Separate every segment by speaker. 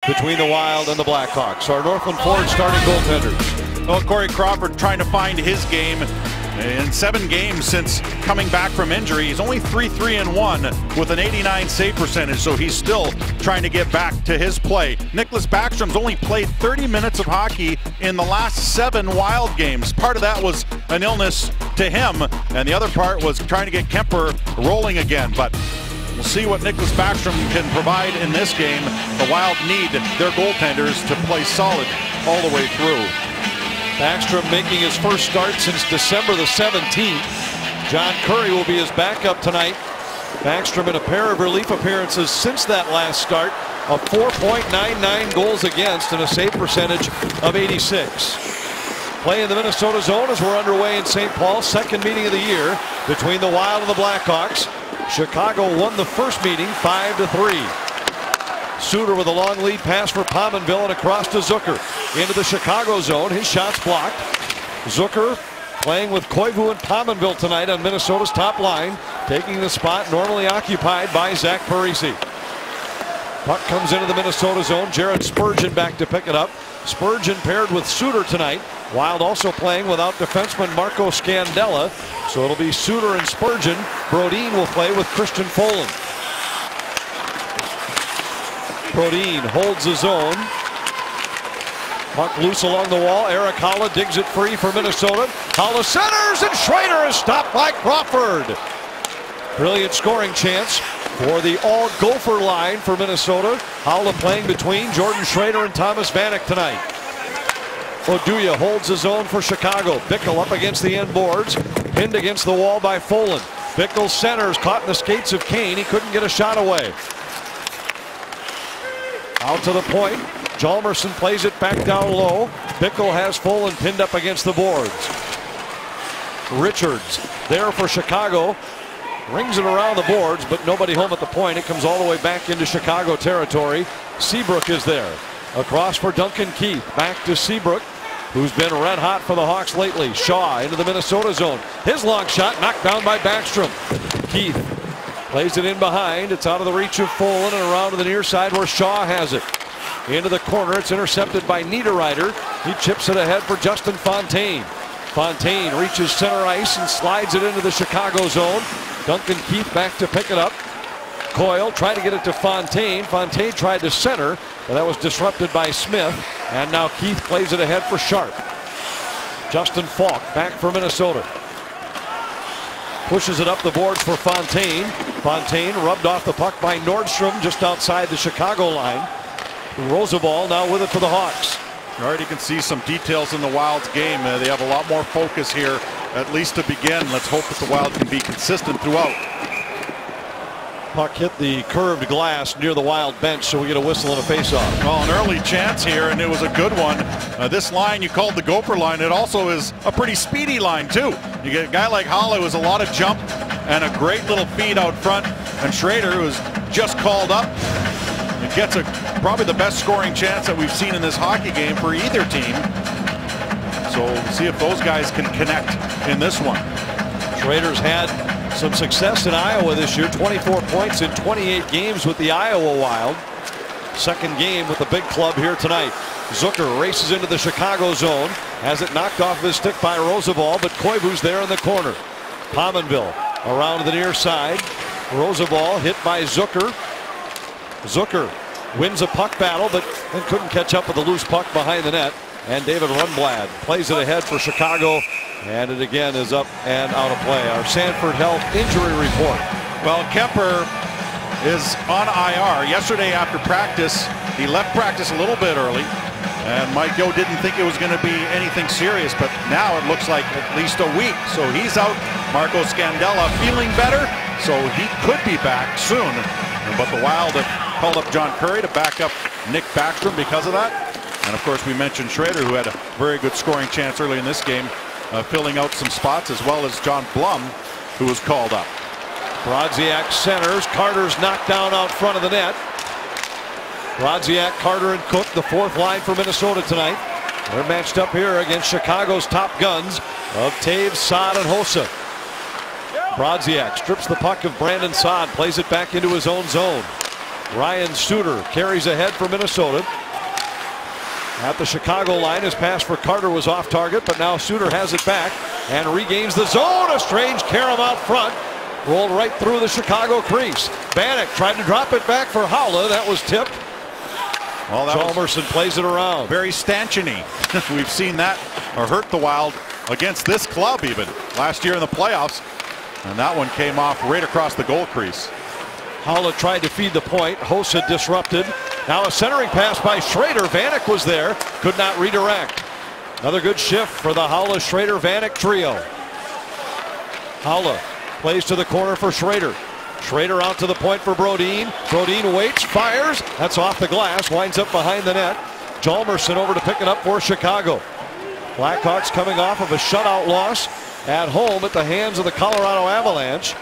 Speaker 1: between the Wild and the Blackhawks. Our Northland Ford starting goaltenders.
Speaker 2: Well, Corey Crawford trying to find his game. In 7 games since coming back from injury, he's only 3-3-1 with an 89 save percentage, so he's still trying to get back to his play. Nicklas Backstrom's only played 30 minutes of hockey in the last 7 Wild games. Part of that was an illness to him, and the other part was trying to get Kemper rolling again. But we'll see what Nicklas Backstrom can provide in this game. The Wild need their goaltenders to play solid all the way through.
Speaker 1: Backstrom making his first start since December the 17th. John Curry will be his backup tonight. Backstrom in a pair of relief appearances since that last start, a 4.99 goals against and a save percentage of 86. Play in the Minnesota zone as we're underway in St. Paul. Second meeting of the year between the Wild and the Blackhawks. Chicago won the first meeting 5-3. Suter with a long lead pass for Pominville and across to Zucker. Into the Chicago zone. His shot's blocked. Zucker playing with Koivu and Pominville tonight on Minnesota's top line. Taking the spot normally occupied by Zach Parise. Puck comes into the Minnesota zone. Jared Spurgeon back to pick it up. Spurgeon paired with Suter tonight. Wild also playing without defenseman Marco Scandella. So it'll be Suter and Spurgeon. Brodin will play with Christian Folin. Brodin holds his own. Puck loose along the wall. Eric Haula digs it free for Minnesota. Haula centers and Schrader is stopped by Crawford. Brilliant scoring chance for the all-Gopher line for Minnesota. Haula playing between Jordan Schrader and Thomas Vanek tonight. Oduya holds his own for Chicago. Bickle up against the end boards. Pinned against the wall by Folin. Bickle centers, caught in the skates of Kane. He couldn't get a shot away. Out to the point. Hjalmarsson plays it back down low. Bickle has Folin pinned up against the boards. Richards there for Chicago. Rings it around the boards, but nobody home at the point. It comes all the way back into Chicago territory. Seabrook is there. Across for Duncan Keith. Back to Seabrook, who's been red hot for the Hawks lately. Shaw into the Minnesota zone. His long shot knocked down by Backstrom. Keith plays it in behind. It's out of the reach of Folin and around to the near side where Shaw has it. Into the corner. It's intercepted by Niederreiter. He chips it ahead for Justin Fontaine. Fontaine reaches center ice and slides it into the Chicago zone. Duncan Keith back to pick it up. Coyle tried to get it to Fontaine. Fontaine tried to center, but that was disrupted by Smith. And now Keith plays it ahead for Sharp. Justin Falk back for Minnesota. Pushes it up the boards for Fontaine. Fontaine rubbed off the puck by Nordstrom just outside the Chicago line. Rozabal now with it for the Hawks.
Speaker 2: You already can see some details in the Wild's game. They have a lot more focus here, at least to begin. Let's hope that the Wild can be consistent throughout.
Speaker 1: Puck hit the curved glass near the Wild bench, so we get a whistle and a faceoff.
Speaker 2: Well, an early chance here, and it was a good one. This line you called the Gopher line. It also is a pretty speedy line, too. You get a guy like Haula who has a lot of jump and a great little feed out front, and Schrader, who was just called up. It gets probably the best scoring chance that we've seen in this hockey game for either team. So we'll see if those guys can connect in this one.
Speaker 1: Schrader's had some success in Iowa this year. 24 points in 28 games with the Iowa Wild. Second game with the big club here tonight. Zucker races into the Chicago zone. Has it knocked off his stick by Rozabal, but Koivu's there in the corner. Pominville around to the near side. Rozabal hit by Zucker. Zucker wins a puck battle, but then couldn't catch up with the loose puck behind the net. And David Rundblad plays it ahead for Chicago, and it again is up and out of play. Our Sanford Health injury report.
Speaker 2: Well, Kemper is on IR. Yesterday after practice, he left practice a little bit early, and Mike Yeo didn't think it was going to be anything serious, but now it looks like at least a week. So he's out. Marco Scandella feeling better, so he could be back soon. But the Wild have called up John Curry to back up Nick Backstrom because of that. And of course we mentioned Schrader, who had a very good scoring chance early in this game, filling out some spots, as well as John Blum, who was called up.
Speaker 1: Brodziak centers. Carter's knocked down out front of the net. Brodziak, Carter, and Cook, the fourth line for Minnesota tonight. They're matched up here against Chicago's top guns of Taves, Saad, and Hossa. Brodziak strips the puck of Brandon Saad, plays it back into his own zone. Ryan Suter carries ahead for Minnesota. At the Chicago line, his pass for Carter was off target, but now Suter has it back and regains the zone. A strange carom out front. Rolled right through the Chicago crease. Vanek tried to drop it back for Haula. That was tipped.
Speaker 2: Well,
Speaker 1: Chalmerson plays it around.
Speaker 2: Very stanchiony. We've seen that or hurt the Wild against this club even last year in the playoffs. And that one came off right across the goal crease.
Speaker 1: Haula tried to feed the point. Hossa disrupted. Now a centering pass by Schrader. Vanek was there. Could not redirect. Another good shift for the Haula, Schrader, Vanek trio. Haula plays to the corner for Schrader. Schrader out to the point for Brodin. Brodin waits, fires. That's off the glass. Winds up behind the net. Chalmerson over to pick it up for Chicago. Blackhawks coming off of a shutout loss at home at the hands of the Colorado Avalanche.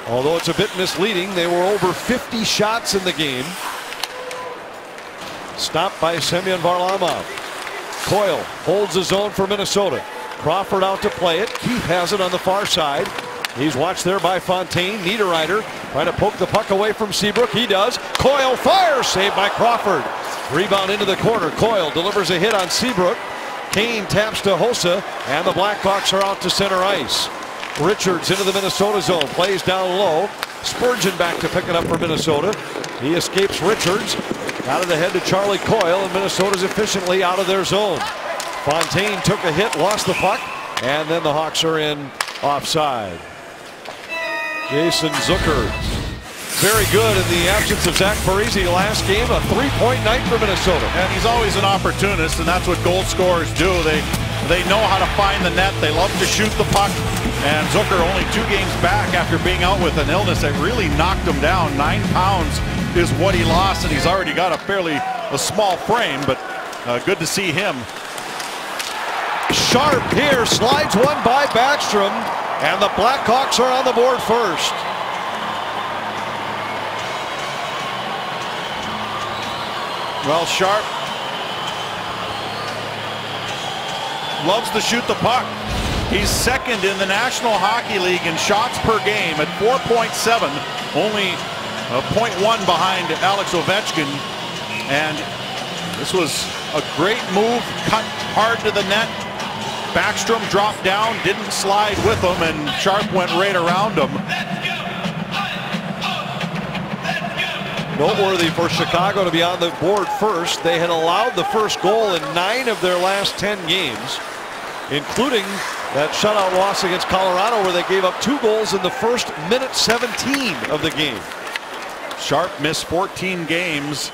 Speaker 1: Although it's a bit misleading, they were over 50 shots in the game. Stopped by Semyon Varlamov. Coyle holds his own for Minnesota. Crawford out to play it. Keith has it on the far side. He's watched there by Fontaine. Niederreiter trying to poke the puck away from Seabrook. He does. Coyle fires. Saved by Crawford. Rebound into the corner. Coyle delivers a hit on Seabrook. Kane taps to Hossa, and the Blackhawks are out to center ice. Richards into the Minnesota zone. Plays down low. Spurgeon back to pick it up for Minnesota. He escapes Richards. Out of the head to Charlie Coyle, and Minnesota's efficiently out of their zone. Fontaine took a hit, lost the puck, and then the Hawks are in offside. Jason Zucker, very good in the absence of Zach Parise last game. A 3-point night for Minnesota.
Speaker 2: And he's always an opportunist, and that's what goal scorers do. They know how to find the net. They love to shoot the puck. And Zucker only 2 games back after being out with an illness that really knocked him down. 9 pounds is what he lost, and he's already got a small frame, but good to see him.
Speaker 1: Sharp here, slides one by Backstrom, and the Blackhawks are on the board first.
Speaker 2: Well, Sharp loves to shoot the puck. He's second in the National Hockey League in shots per game at 4.7, only 0.1 behind Alex Ovechkin. And this was a great move, cut hard to the net. Backstrom dropped down, didn't slide with him, and Sharp went right around him.
Speaker 1: Noteworthy for Chicago to be on the board first. They had allowed the first goal in 9 of their last 10 games, including that shutout loss against Colorado where they gave up 2 goals in the first minute 17 of the game.
Speaker 2: Sharp missed 14 games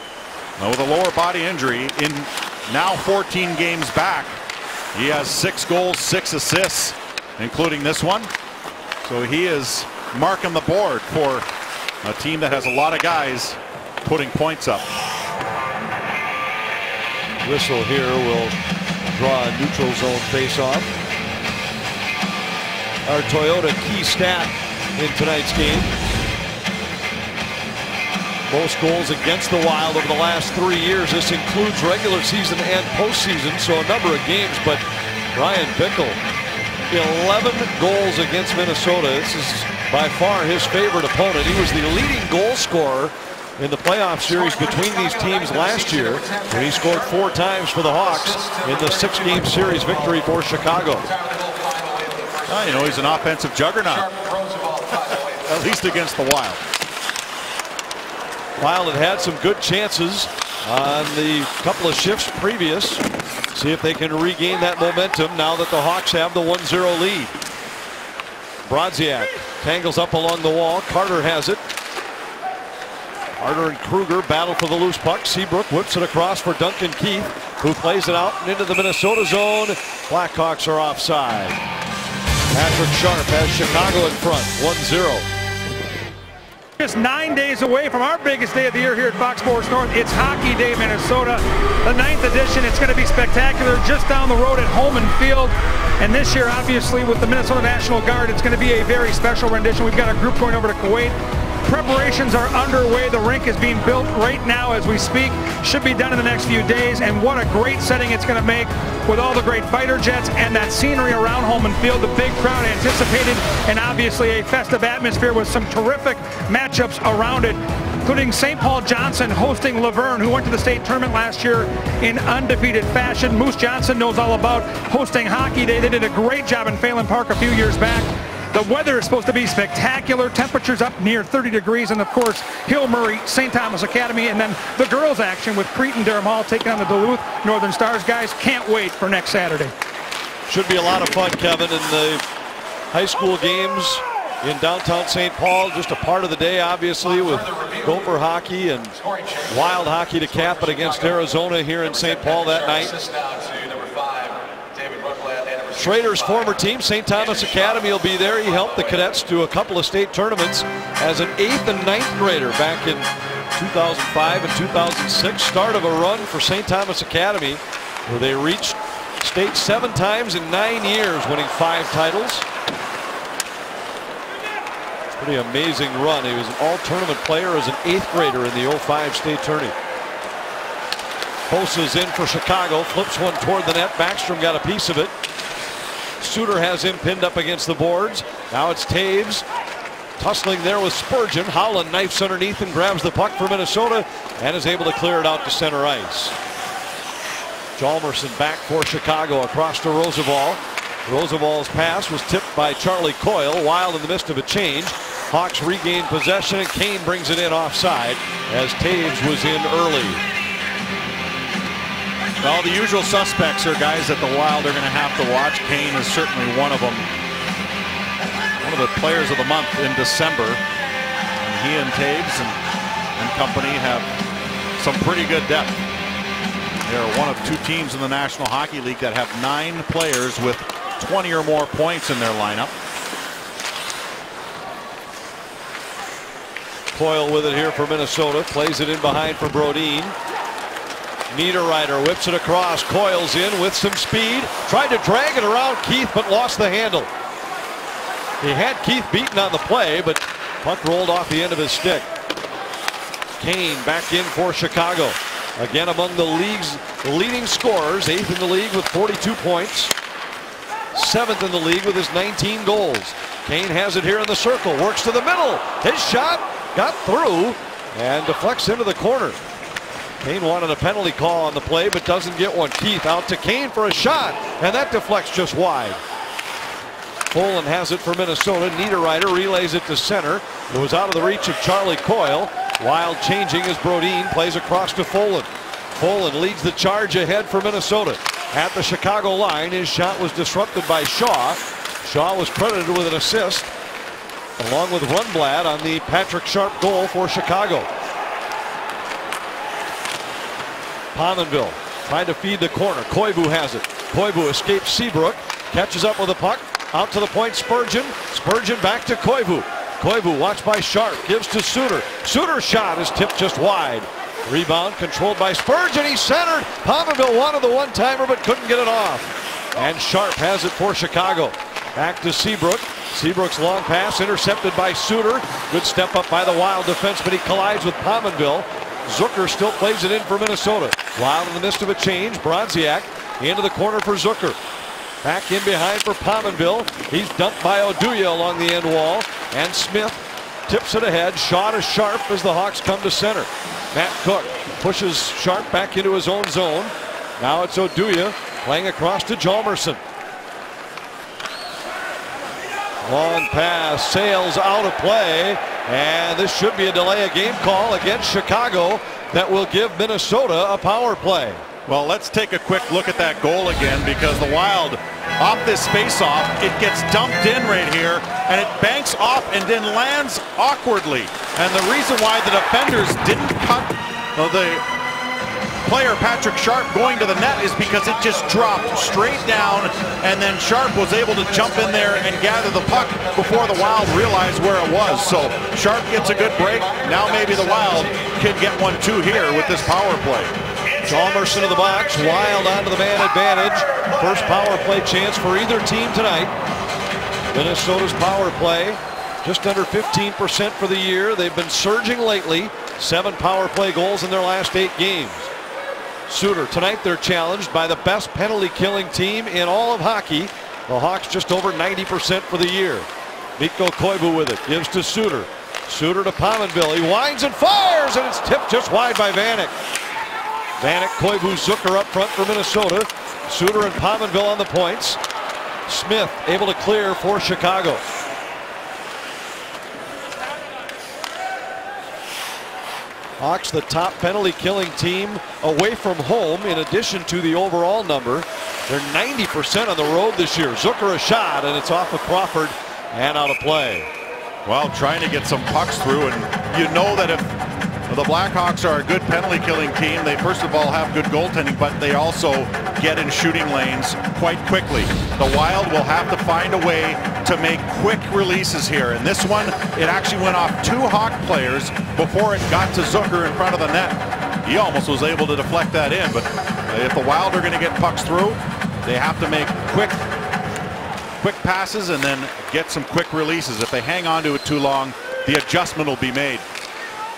Speaker 2: with a lower body injury. In now 14 games back, he has 6 goals, 6 assists, including this one. So he is marking the board for a team that has a lot of guys putting points up.
Speaker 1: Whistle here will draw a neutral zone face-off. Our Toyota key stat in tonight's game. Most goals against the Wild over the last 3 years. This includes regular season and postseason, so a number of games. But Ryan Bickell, 11 goals against Minnesota. This is by far his favorite opponent. He was the leading goal scorer in the playoff series between these teams last year, when he scored 4 times for the Hawks in the 6-game series victory for Chicago.
Speaker 2: You know, he's an offensive juggernaut, at least against the Wild.
Speaker 1: Wild had some good chances on the couple of shifts previous. See if they can regain that momentum now that the Hawks have the 1-0 lead. Brodziak tangles up along the wall. Carter has it. Carter and Kruger battle for the loose puck. Seabrook whips it across for Duncan Keith, who plays it out and into the Minnesota zone. Blackhawks are offside. Patrick Sharp has Chicago in front, 1-0.
Speaker 3: Just 9 days away from our biggest day of the year here at Fox Sports North. It's Hockey Day Minnesota, the 9th edition. It's going to be spectacular just down the road at Holman Field. And this year, obviously, with the Minnesota National Guard, it's going to be a very special rendition. We've got a group going over to Kuwait. Preparations are underway. The rink is being built right now as we speak. Should be done in the next few days. And what a great setting it's going to make with all the great fighter jets and that scenery around Holman Field. The big crowd anticipated, and obviously a festive atmosphere with some terrific matchups around it. including St. Paul Johnson hosting Laverne, who went to the state tournament last year in undefeated fashion. Moose Johnson knows all about hosting Hockey Day. They did a great job in Phelan Park a few years back. The weather is supposed to be spectacular. Temperatures up near 30 degrees. And, of course, Hill Murray, St. Thomas Academy, and then the girls' action with Cretin Durham Hall taking on the Duluth Northern Stars. Guys, can't wait for next Saturday.
Speaker 1: Should be a lot of fun, Kevin, in the high school games in downtown St. Paul. Just a part of the day, obviously, with Gopher hockey and Wild hockey to cap it against Arizona here in St. Paul that night. Schrader's former team, St. Thomas Academy, will be there. He helped the cadets to a couple of state tournaments as an 8th and 9th grader back in 2005 and 2006. Start of a run for St. Thomas Academy, where they reached state 7 times in 9 years, winning 5 titles. Pretty amazing run. He was an all-tournament player as an 8th grader in the 05 state tourney. Bosa's in for Chicago, flips one toward the net. Backstrom got a piece of it. Suter has him pinned up against the boards. Now it's Taves tussling there with Spurgeon. Howland knifes underneath and grabs the puck for Minnesota and is able to clear it out to center ice. Hjalmarsson back for Chicago across to Roosevelt. Roosevelt's pass was tipped by Charlie Coyle. Wild in the midst of a change. Hawks regain possession and Kane brings it in offside as Taves was in early.
Speaker 2: Well, the usual suspects are guys that the Wild are going to have to watch. Kane is certainly one of them. One of the players of the month in December. And he and Taves and company have some pretty good depth. They're one of 2 teams in the National Hockey League that have 9 players with 20 or more points in their lineup.
Speaker 1: Coyle with it here for Minnesota. Plays it in behind for Brodin. Niederreiter whips it across. Coyle's in with some speed. Tried to drag it around Keith, but lost the handle. He had Keith beaten on the play, but puck rolled off the end of his stick. Kane back in for Chicago. Again among the league's leading scorers. 8th in the league with 42 points. 7th in the league with his 19 goals. Kane has it here in the circle. Works to the middle. His shot got through and deflects into the corner. Kane wanted a penalty call on the play, but doesn't get one. Keith out to Kane for a shot, and that deflects just wide. Folan has it for Minnesota. Niederreiter relays it to center. It was out of the reach of Charlie Coyle. Wild changing as Brodin plays across to Folan. Folan leads the charge ahead for Minnesota. At the Chicago line, his shot was disrupted by Shaw. Shaw was credited with an assist, along with Rundblad on the Patrick Sharp goal for Chicago. Pominville trying to feed the corner. Koivu has it. Koivu escapes Seabrook. Catches up with the puck. Out to the point, Spurgeon. Spurgeon back to Koivu. Koivu watched by Sharp. Gives to Suter. Suter's shot is tipped just wide. Rebound controlled by Spurgeon. He's centered. Pominville wanted the one-timer but couldn't get it off. And Sharp has it for Chicago. Back to Seabrook. Seabrook's long pass intercepted by Suter. Good step up by the Wild defenseman. He collides with Pominville. Zucker still plays it in for Minnesota. Wild in the midst of a change. Bronziak into the corner for Zucker. Back in behind for Pominville. He's dumped by Oduya along the end wall. And Smith tips it ahead. Shaw to Sharp as the Hawks come to center. Matt Cook pushes Sharp back into his own zone. Now it's Oduya playing across to Hjalmarsson. Long pass, sails out of play, and this should be a delay of game call against Chicago that will give Minnesota a power play.
Speaker 2: Well, let's take a quick look at that goal again, because the Wild, off this face-off, it gets dumped in right here, and it banks off and then lands awkwardly. And the reason why the defenders didn't cut the player Patrick Sharp going to the net is because it just dropped straight down, and then Sharp was able to jump in there and gather the puck before the Wild realized where it was. So Sharp gets a good break. Now maybe the Wild can get 1-2 here with this power play.
Speaker 1: Hjalmarsson to the box. Wild onto the man advantage. First power play chance for either team tonight. Minnesota's power play just under 15% for the year. They've been surging lately. 7 power play goals in their last 8 games. Suter, tonight they're challenged by the best penalty killing team in all of hockey. The Hawks just over 90% for the year. Mikko Koivu with it, gives to Suter. Suter to Pominville. He winds and fires, and it's tipped just wide by Vanek. Vanek, Koivu, Zucker up front for Minnesota. Suter and Pominville on the points. Smith able to clear for Chicago. Hawks, the top penalty killing team away from home in addition to the overall number. They're 90% on the road this year. Zucker a shot, and it's off of Crawford and out of play.
Speaker 2: Well, trying to get some pucks through, and you know that if the Blackhawks are a good penalty killing team, they first of all have good goaltending, but they also get in shooting lanes quite quickly. The Wild will have to find a way to make quick releases here. And this one, it actually went off 2 Hawk players before it got to Zucker in front of the net. He almost was able to deflect that in, but if the Wild are going to get pucks through, they have to make quick passes and then get some quick releases. If they hang on to it too long, the adjustment will be made.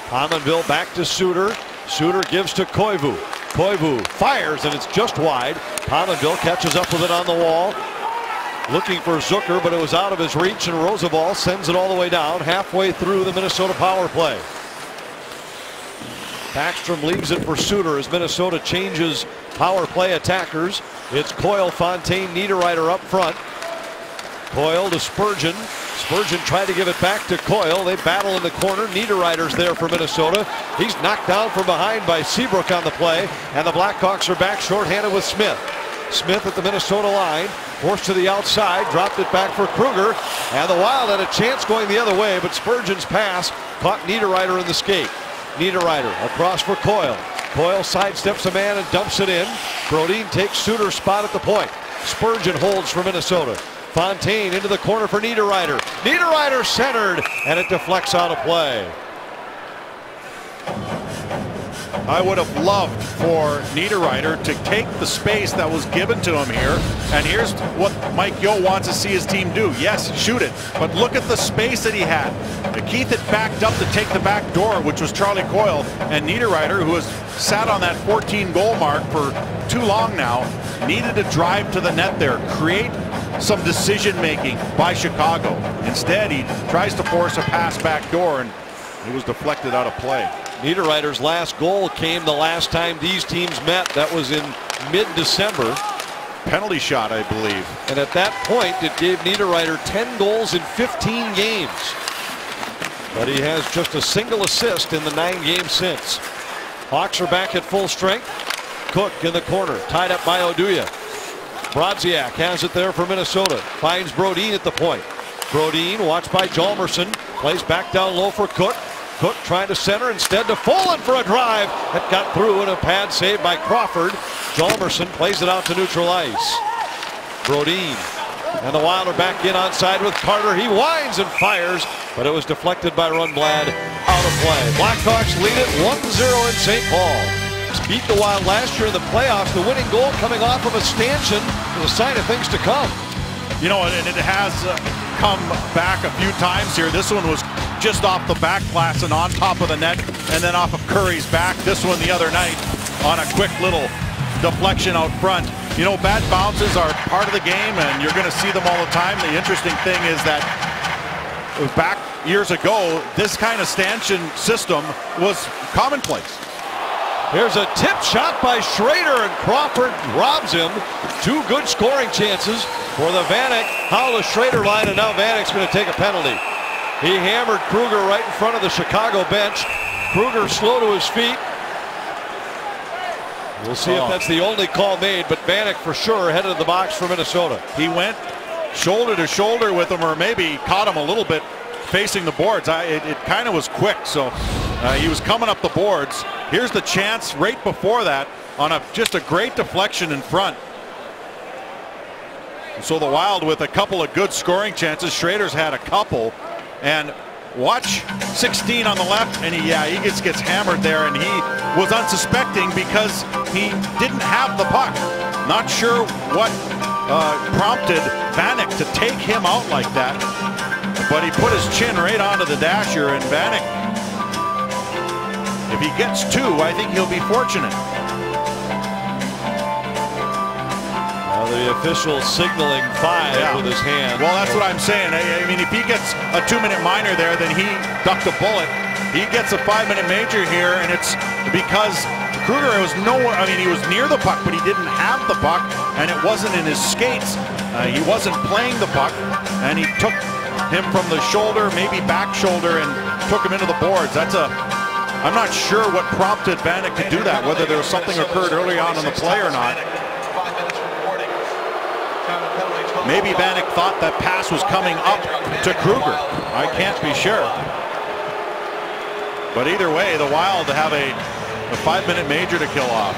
Speaker 1: Pominville back to Suter. Suter gives to Koivu. Koivu fires, and it's just wide. Pominville catches up with it on the wall. Looking for Zucker, but it was out of his reach, and Roosevelt sends it all the way down halfway through the Minnesota power play. Backstrom leaves it for Suter as Minnesota changes power play attackers. It's Coyle, Fontaine, Niederreiter up front. Coyle to Spurgeon. Spurgeon tried to give it back to Coyle. They battle in the corner. Niederreiter's there for Minnesota. He's knocked down from behind by Seabrook on the play, and the Blackhawks are back shorthanded with Smith. Smith at the Minnesota line, forced to the outside, dropped it back for Kruger, and the Wild had a chance going the other way, but Spurgeon's pass caught Niederreiter in the skate. Niederreiter across for Coyle. Coyle sidesteps a man and dumps it in. Brodin takes Suter's spot at the point. Spurgeon holds for Minnesota. Fontaine into the corner for Niederreiter. Niederreiter centered, and it deflects out of play.
Speaker 2: I would have loved for Niederreiter to take the space that was given to him here. And here's what Mike Yeo wants to see his team do. Yes, shoot it, but look at the space that he had. Keith had backed up to take the back door, which was Charlie Coyle, and Niederreiter, who has sat on that 14-goal mark for too long now, needed to drive to the net there, create some decision-making by Chicago. Instead, he tries to force a pass back door, and it was deflected out of play.
Speaker 1: Niederreiter's last goal came the last time these teams met. That was in mid-December.
Speaker 2: Penalty shot, I believe.
Speaker 1: And at that point, it gave Niederreiter 10 goals in 15 games. But he has just a single assist in the 9 games since. Hawks are back at full strength. Cook in the corner, tied up by Oduya. Brodziak has it there for Minnesota. Finds Brodin at the point. Brodin, watched by Hjalmarsson, plays back down low for Cook. Cook trying to center, instead to Folin for a drive that got through, and a pad save by Crawford. Hjalmarsson plays it out to neutral ice. Brodin and the Wild are back in onside with Carter. He winds and fires, but it was deflected by Rundblad out of play. Blackhawks lead it 1-0 in St. Paul. Beat the Wild last year in the playoffs. The winning goal coming off of a stanchion is a sign of things to come.
Speaker 2: You know, and it has come back a few times here. This one was just off the back glass and on top of the net, and then off of Curry's back. This one the other night on a quick little deflection out front. You know, bad bounces are part of the game, and you're going to see them all the time. The interesting thing is that back years ago, this kind of stanchion system was commonplace.
Speaker 1: Here's a tip shot by Schrader, and Crawford robs him. 2 good scoring chances for the Vanek Howla Schrader line, and now Vanek's going to take a penalty. He hammered Kruger right in front of the Chicago bench. Kruger slow to his feet. We'll see if that's the only call made, but Vanek for sure headed to the box for Minnesota.
Speaker 2: He went shoulder to shoulder with him, or maybe caught him a little bit facing the boards. It kind of was quick, so he was coming up the boards. Here's the chance right before that on just a great deflection in front. So the Wild with a couple of good scoring chances. Schrader's had a couple, and watch 16 on the left, and he gets hammered there, and he was unsuspecting because he didn't have the puck. Not sure what prompted Vanek to take him out like that, but he put his chin right onto the dasher, and Vanek, if he gets 2, I think he'll be fortunate.
Speaker 1: Well, the official signaling 5 with his hand.
Speaker 2: Well, that's what I'm saying. I mean, if he gets a 2-minute minor there, then he ducked a bullet. He gets a 5-minute major here, and it's because Kruger was nowhere. I mean, he was near the puck, but he didn't have the puck, and it wasn't in his skates. He wasn't playing the puck, and he took him from the shoulder, maybe back shoulder, and took him into the boards. I'm not sure what prompted Vanek to do that, whether there was something occurred early on in the play or not. Maybe Vanek thought that pass was coming up to Kruger. I can't be sure. But either way, the Wild have a 5-minute major to kill off.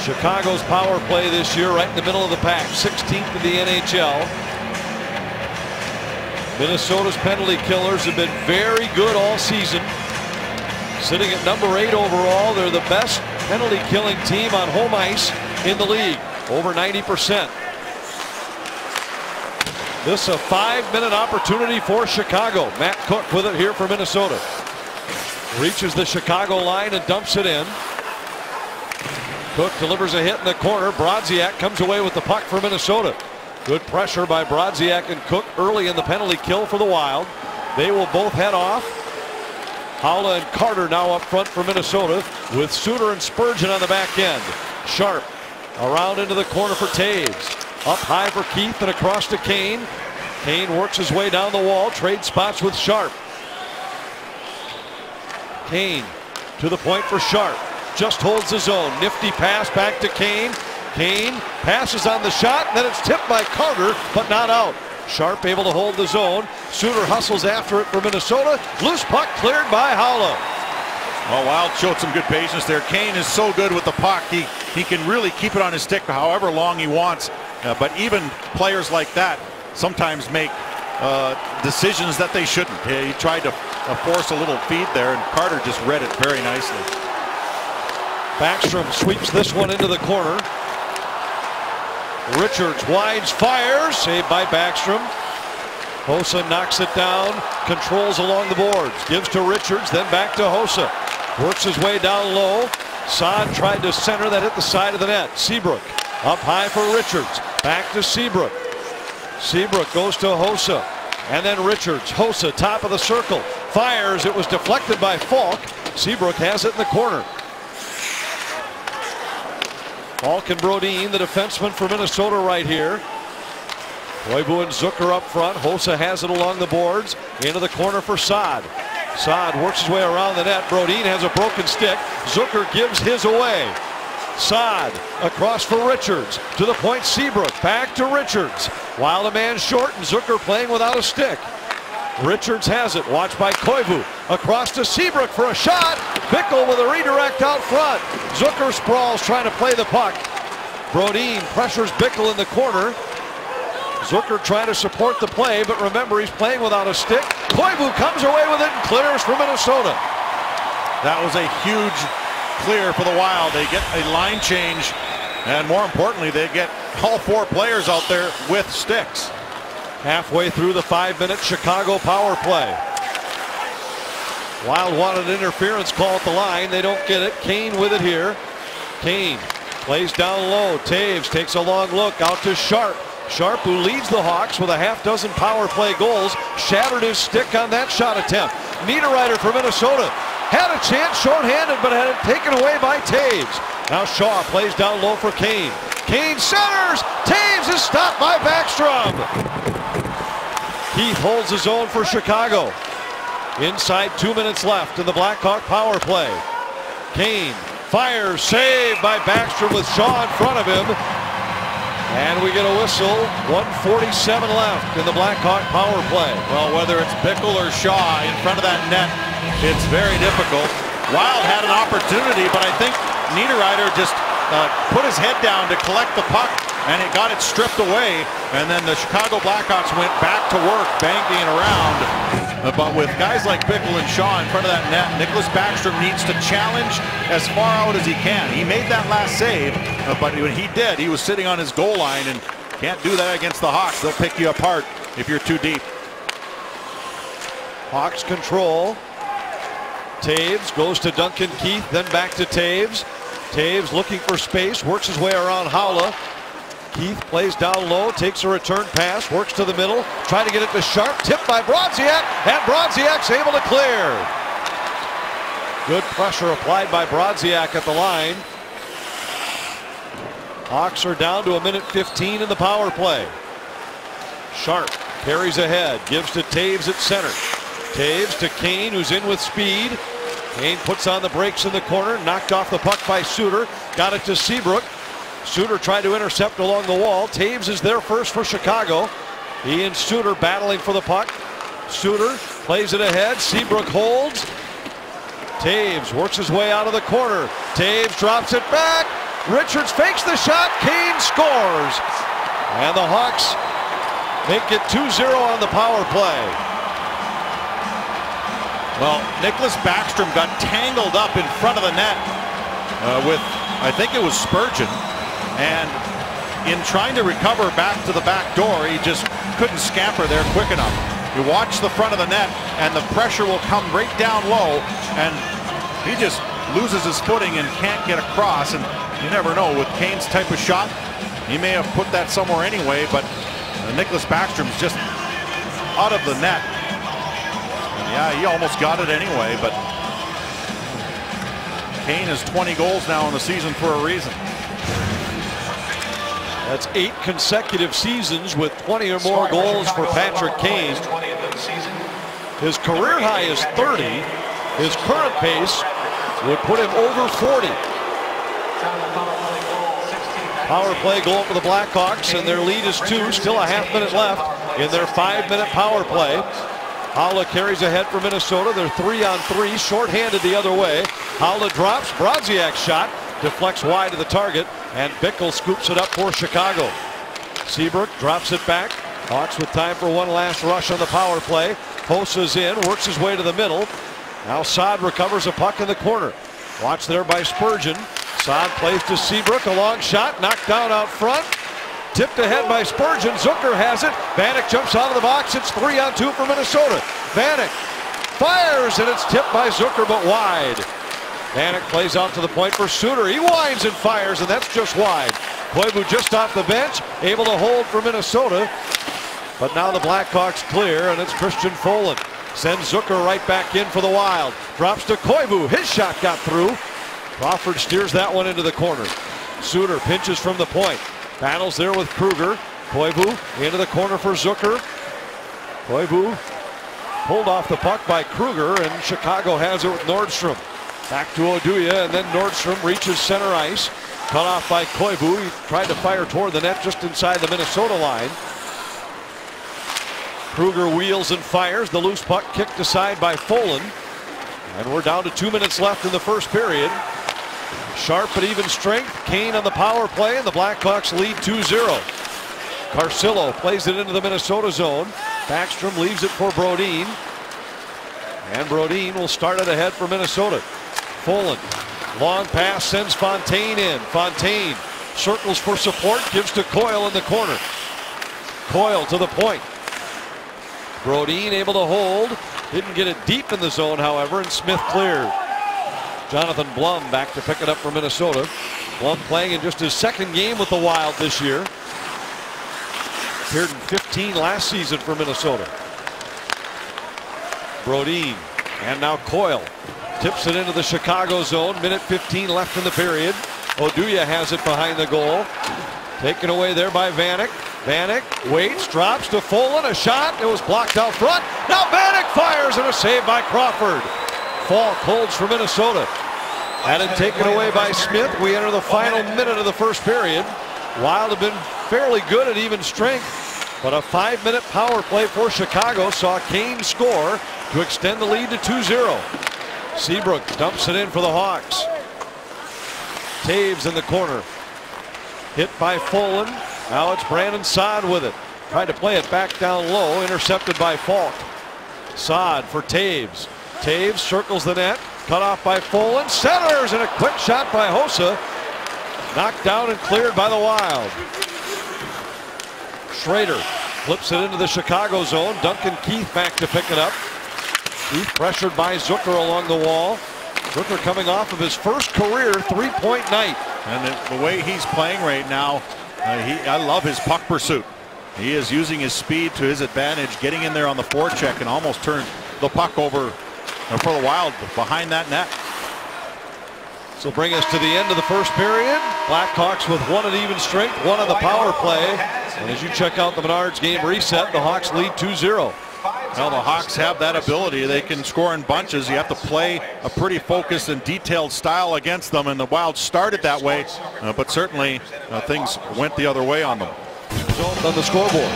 Speaker 1: Chicago's power play this year right in the middle of the pack, 16th in the NHL. Minnesota's penalty killers have been very good all season. Sitting at number 8 overall, they're the best penalty killing team on home ice in the league, over 90%. This a 5-minute opportunity for Chicago. Matt Cook with it here for Minnesota. Reaches the Chicago line and dumps it in. Cook delivers a hit in the corner. Brodziak comes away with the puck for Minnesota. Good pressure by Brodziak and Cook early in the penalty kill for the Wild. They will both head off. Haula and Carter now up front for Minnesota, with Suter and Spurgeon on the back end. Sharp around into the corner for Taves. Up high for Keith and across to Kane. Kane works his way down the wall, trades spots with Sharp. Kane to the point for Sharp. Just holds his own. Nifty pass back to Kane. Kane passes on the shot, and then it's tipped by Carter, but not out. Sharp able to hold the zone. Suter hustles after it for Minnesota. Loose puck cleared by Haula.
Speaker 2: Well, Wild showed some good patience there. Kane is so good with the puck. He can really keep it on his stick for however long he wants. But even players like that sometimes make decisions that they shouldn't. He tried to force a little feed there, and Carter just read it very nicely.
Speaker 1: Backstrom sweeps this one into the corner. Richards wides, fires, saved by Backstrom. Hossa knocks it down, controls along the boards, gives to Richards, then back to Hossa. Works his way down low. Saad tried to center, that hit the side of the net. Seabrook up high for Richards, back to Seabrook. Seabrook goes to Hossa, and then Richards. Hossa top of the circle, fires, it was deflected by Falk. Seabrook has it in the corner. Falk and Brodin, the defenseman for Minnesota right here. Koivu and Zucker up front. Hossa has it along the boards. Into the corner for Saad. Saad works his way around the net. Brodin has a broken stick. Zucker gives his away. Saad across for Richards. To the point, Seabrook. Back to Richards. While a man short and Zucker playing without a stick. Richards has it. Watched by Koivu. Across to Seabrook for a shot. Bickle with a redirect out front. Zucker sprawls trying to play the puck. Brodin pressures Bickle in the corner. Zucker trying to support the play, but remember he's playing without a stick. Koivu comes away with it and clears for Minnesota.
Speaker 2: That was a huge clear for the Wild. They get a line change, and more importantly, they get all 4 players out there with sticks.
Speaker 1: Halfway through the 5-minute Chicago power play. Wild wanted an interference call at the line. They don't get it. Kane with it here. Kane plays down low. Taves takes a long look out to Sharp. Sharp, who leads the Hawks with a half-dozen power play goals, shattered his stick on that shot attempt. Niederreiter for Minnesota had a chance shorthanded, but had it taken away by Taves. Now Shaw plays down low for Kane. Kane centers. Taves is stopped by Backstrom. Keith holds his own for Chicago. Inside 2 minutes left in the Blackhawk power play. Kane fires, saved by Backstrom with Shaw in front of him. And we get a whistle. 1:47 left in the Blackhawk power play.
Speaker 2: Well, whether it's Bickle or Shaw in front of that net, it's very difficult. Wild had an opportunity, but I think Niederreiter just put his head down to collect the puck, and it got it stripped away. And then the Chicago Blackhawks went back to work, banking it around. But with guys like Bickle and Shaw in front of that net, Nicholas Backstrom needs to challenge as far out as he can. He made that last save, but when he did, he was sitting on his goal line, and can't do that against the Hawks. They'll pick you apart if you're too deep.
Speaker 1: Hawks control. Taves goes to Duncan Keith, then back to Taves. Toews looking for space, works his way around Haula. Keith plays down low, takes a return pass, works to the middle, trying to get it to Sharp, tipped by Brodziak, and Brodziak's able to clear. Good pressure applied by Brodziak at the line. Hawks are down to 1:15 in the power play. Sharp carries ahead, gives to Toews at center. Toews to Kane, who's in with speed. Kane puts on the brakes in the corner, knocked off the puck by Suter, got it to Seabrook. Suter tried to intercept along the wall. Toews is there first for Chicago. He and Suter battling for the puck. Suter plays it ahead. Seabrook holds. Toews works his way out of the corner. Toews drops it back. Richards fakes the shot. Kane scores. And the Hawks make it 2-0 on the power play.
Speaker 2: Well, Nicklas Backstrom got tangled up in front of the net with, I think it was Spurgeon. And in trying to recover back to the back door, he just couldn't scamper there quick enough. You watch the front of the net, and the pressure will come right down low, and he just loses his footing and can't get across. And you never know, with Kane's type of shot, he may have put that somewhere anyway, but Nicklas Backstrom's just out of the net. And yeah, he almost got it anyway, but Kane has 20 goals now in the season for a reason.
Speaker 1: That's 8 consecutive seasons with 20 or more goals for Patrick Kane. His career high is 30. His current pace would put him over 40. Power play goal for the Blackhawks, and their lead is 2. Still a half-minute left in their 5-minute power play. Haula carries ahead for Minnesota. They're 3-on-3, shorthanded the other way. Haula drops. Brodziak's shot deflects wide of the target, and Bickell scoops it up for Chicago. Seabrook drops it back. Hawks with time for one last rush on the power play. Hosa's in, works his way to the middle. Now Saad recovers a puck in the corner. Watched there by Spurgeon. Saad plays to Seabrook, a long shot, knocked down out front. Tipped ahead by Spurgeon. Zucker has it. Vanek jumps out of the box. It's 3-on-2 for Minnesota. Vanek fires, and it's tipped by Zucker, but wide. Vanek plays out to the point for Suter. He winds and fires, and that's just wide. Koivu just off the bench, able to hold for Minnesota. But now the Blackhawks clear, and it's Christian Folin. Sends Zucker right back in for the Wild. Drops to Koivu. His shot got through. Crawford steers that one into the corner. Suter pinches from the point. Battles there with Kruger. Koivu into the corner for Zucker. Koivu pulled off the puck by Kruger, and Chicago has it with Nordstrom. Back to Oduya, and then Nordstrom reaches center ice. Cut off by Koivu. He tried to fire toward the net just inside the Minnesota line. Kruger wheels and fires. The loose puck kicked aside by Folin. And we're down to 2 minutes left in the first period. Sharp at even strength. Kane on the power play, and the Blackhawks lead 2-0. Carcillo plays it into the Minnesota zone. Backstrom leaves it for Brodin. And Brodin will start it ahead for Minnesota. Folin, long pass, sends Fontaine in. Fontaine circles for support, gives to Coyle in the corner. Coyle to the point. Brodin able to hold. Didn't get it deep in the zone, however, and Smith cleared. Jonathan Blum back to pick it up for Minnesota. Blum playing in just his second game with the Wild this year. Appeared in 15 last season for Minnesota. Brodin, and now Coyle tips it into the Chicago zone. Minute 15 left in the period. Oduya has it behind the goal. Taken away there by Vanek. Vanek waits, drops to Folin, a shot. It was blocked out front. Now Vanek fires, and a save by Crawford. Falk holds for Minnesota. Had it taken away by Smith. We enter the final minute of the first period. Wild have been fairly good at even strength, but a 5-minute power play for Chicago saw Kane score to extend the lead to 2-0. Seabrook dumps it in for the Hawks. Toews in the corner. Hit by Folin. Now it's Brandon Saad with it. Tried to play it back down low. Intercepted by Falk. Saad for Toews. Toews circles the net. Cut off by Folin. Centers, and a quick shot by Hosa. Knocked down and cleared by the Wild. Schrader flips it into the Chicago zone. Duncan Keith back to pick it up. Keith pressured by Zucker along the wall. Zucker coming off of his first career three-point night.
Speaker 2: And the way he's playing right now, I love his puck pursuit. He is using his speed to his advantage, getting in there on the forecheck and almost turned the puck over for the Wild behind that net.
Speaker 1: So bring us to the end of the first period. Blackhawks with one at even strength, one on the power play. And as you check out the Menards game reset, the Hawks lead 2-0.
Speaker 2: Well, the Hawks have that ability. They can score in bunches. You have to play a pretty focused and detailed style against them, and the Wild started that way, but certainly things went the other way on them.
Speaker 1: On the scoreboard.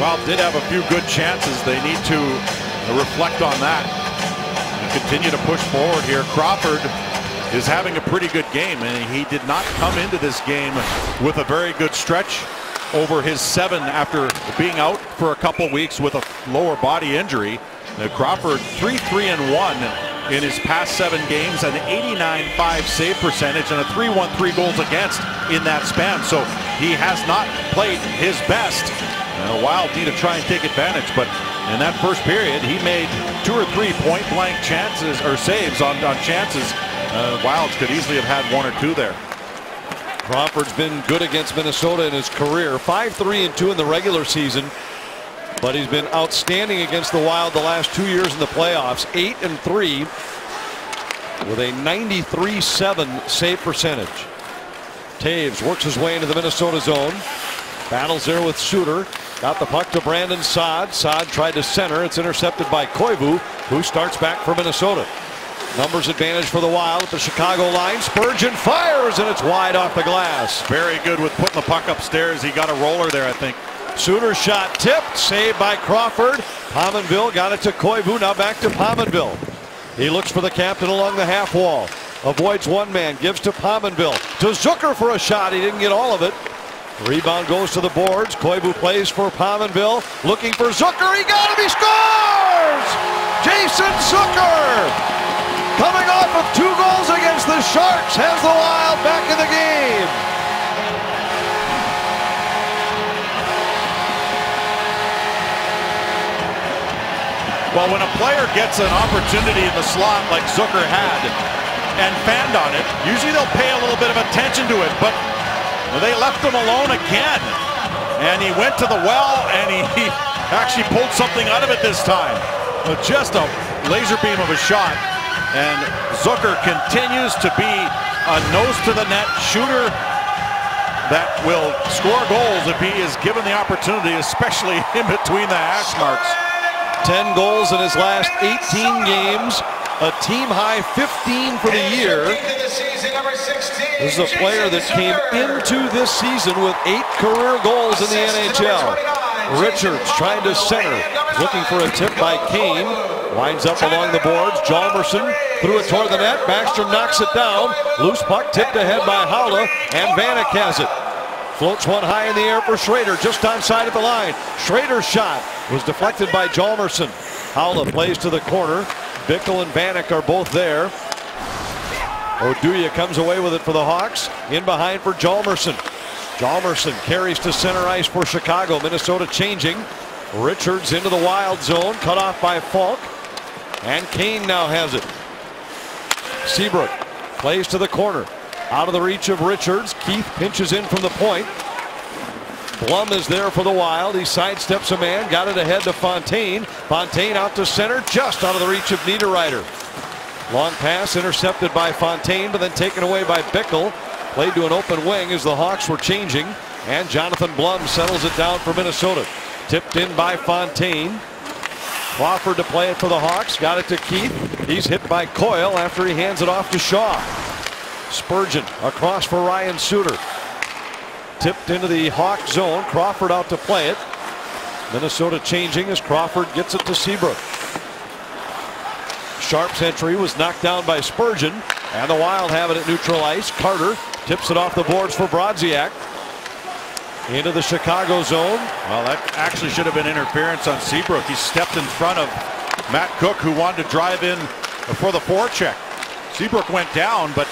Speaker 2: Wild did have a few good chances. They need to reflect on that and continue to push forward here. Crawford is having a pretty good game, and he did not come into this game with a very good stretch over his 7 after being out for a couple weeks with a lower body injury. Crawford 3-3-1 in his past 7 games, an 89.5 save percentage and a 3.13 goals against in that span. So he has not played his best. And the Wild need to try and take advantage, but in that first period he made 2 or 3 point blank chances or saves on chances. Wilds could easily have had 1 or 2 there.
Speaker 1: Crawford's been good against Minnesota in his career, 5-3-2 in the regular season, but he's been outstanding against the Wild the last 2 years in the playoffs, 8-3 with a 93.7 save percentage. Taves works his way into the Minnesota zone, battles there with Suter, got the puck to Brandon Saad. Saad tried to center, it's intercepted by Koivu, who starts back for Minnesota. Numbers advantage for the Wild at the Chicago line. Spurgeon fires, and it's wide off the glass.
Speaker 2: Very good with putting the puck upstairs. He got a roller there, I think.
Speaker 1: Suter's shot tipped, saved by Crawford. Pominville got it to Koivu, now back to Pominville. He looks for the captain along the half wall. Avoids one man, gives to Pominville. To Zucker for a shot, he didn't get all of it. Rebound goes to the boards. Koivu plays for Pominville, looking for Zucker. He got him, he scores! Jason Zucker! Coming off of 2 goals against the Sharks, has the Wild back in the game.
Speaker 2: Well, when a player gets an opportunity in the slot like Zucker had and fanned on it, usually they'll pay a little bit of attention to it, but they left him alone again. And he went to the well, and he actually pulled something out of it this time. Just a laser beam of a shot. And Zucker continues to be a nose-to-the-net shooter that will score goals if he is given the opportunity, especially in between the hash marks.
Speaker 1: 10 goals in his last 18 games, a team-high 15 for the year. This is a player that came into this season with 8 career goals in the NHL. Richards trying to center, looking for a tip by Kane. Winds up along the boards. Hjalmarsson threw it toward the net. Backstrom knocks it down. Loose puck tipped ahead by Haula, and Vanek has it. Floats one high in the air for Schrader, just onside of the line. Schrader's shot was deflected by Hjalmarsson. Haula plays to the corner. Bickell and Vanek are both there. Oduya comes away with it for the Hawks. In behind for Hjalmarsson. Hjalmarsson carries to center ice for Chicago. Minnesota changing. Richards into the Wild zone, cut off by Falk. And Kane now has it. Seabrook plays to the corner. Out of the reach of Richards. Keith pinches in from the point. Blum is there for the Wild. He sidesteps a man. Got it ahead to Fontaine. Fontaine out to center. Just out of the reach of Niederreiter. Long pass intercepted by Fontaine, but then taken away by Bickell. Played to an open wing as the Hawks were changing. And Jonathan Blum settles it down for Minnesota. Tipped in by Fontaine. Crawford to play it for the Hawks. Got it to Keith. He's hit by Coyle after he hands it off to Shaw. Spurgeon across for Ryan Suter. Tipped into the Hawk zone. Crawford out to play it. Minnesota changing as Crawford gets it to Seabrook. Sharp's entry was knocked down by Spurgeon, and the Wild have it at neutral ice. Carter tips it off the boards for Brodziak. Into the Chicago zone.
Speaker 2: Well, that actually should have been interference on Seabrook. He stepped in front of Matt Cook, who wanted to drive in for the forecheck. Seabrook went down, but